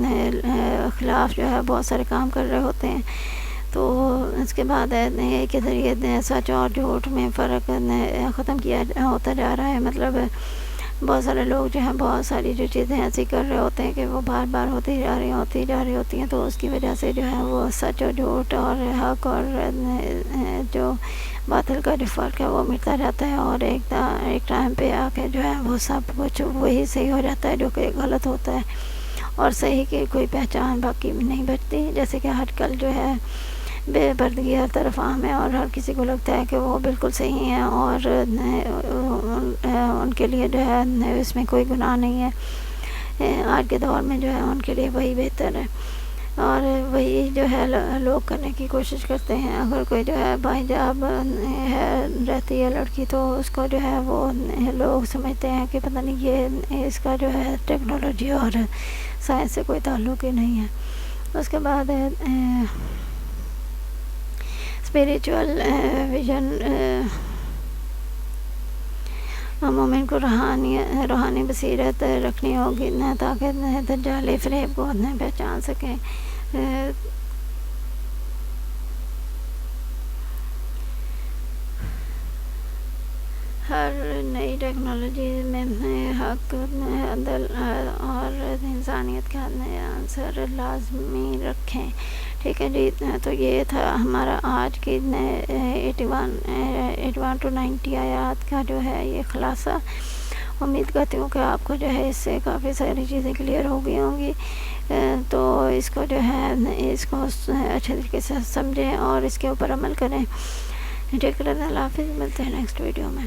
خلاف جو ہے بہت سارے کام کر رہے ہوتے ہیں۔ تو اس کے بعد کے ذریعے سچ اور جھوٹ میں فرق ختم کیا ہوتا جا رہا ہے۔ مطلب بہت سارے لوگ جو ہیں بہت ساری جو چیزیں ایسی کر رہے ہوتے ہیں کہ وہ بار بار ہوتی جا رہی ہوتی ہیں، تو اس کی وجہ سے جو ہے وہ سچ اور جھوٹ اور حق اور جو باطل کا جو فرق ہے وہ مٹتا جاتا ہے، اور ایک ٹائم پہ آ کے جو ہے وہ سب کچھ وہی صحیح ہو جاتا ہے جو کہ غلط ہوتا ہے، اور صحیح کی کوئی پہچان باقی نہیں بچتی۔ جیسے کہ آج کل جو ہے بے پردگی ہر طرف عام ہے، اور ہر کسی کو لگتا ہے کہ وہ بالکل صحیح ہیں، اور ان کے لیے جو ہے اس میں کوئی گناہ نہیں ہے۔ آج کے دور میں جو ہے ان کے لیے وہی بہتر ہے، اور وہی جو ہے لوگ کرنے کی کوشش کرتے ہیں۔ اگر کوئی جو ہے باحجاب ہے رہتی ہے لڑکی، تو اس کو جو ہے وہ لوگ سمجھتے ہیں کہ پتہ نہیں یہ اس کا جو ہے ٹیکنالوجی اور سائنس سے کوئی تعلق ہی نہیں ہے۔ اس کے بعد اسپریچول ویژن، مومن کو روحانی بصیرت رکھنی ہوگی تاکہ دجالی فریب کو پہچان سکیں۔ ہر نئی ٹیکنالوجی میں حق، عدل اور انسانیت کا عنصر لازمی رکھیں۔ ٹھیک ہے جی، تو یہ تھا ہمارا آج کی 81 to 90 آیات کا جو ہے یہ خلاصہ۔ امید کرتی ہوں کہ آپ کو جو ہے اس سے کافی ساری چیزیں کلیئر ہو گئی ہوں گی، تو اس کو جو ہے اس کو اچھے طریقے سے سمجھیں اور اس کے اوپر عمل کریں۔ ٹھیک ہے، اللہ حافظ، ملتے ہیں نیکسٹ ویڈیو میں۔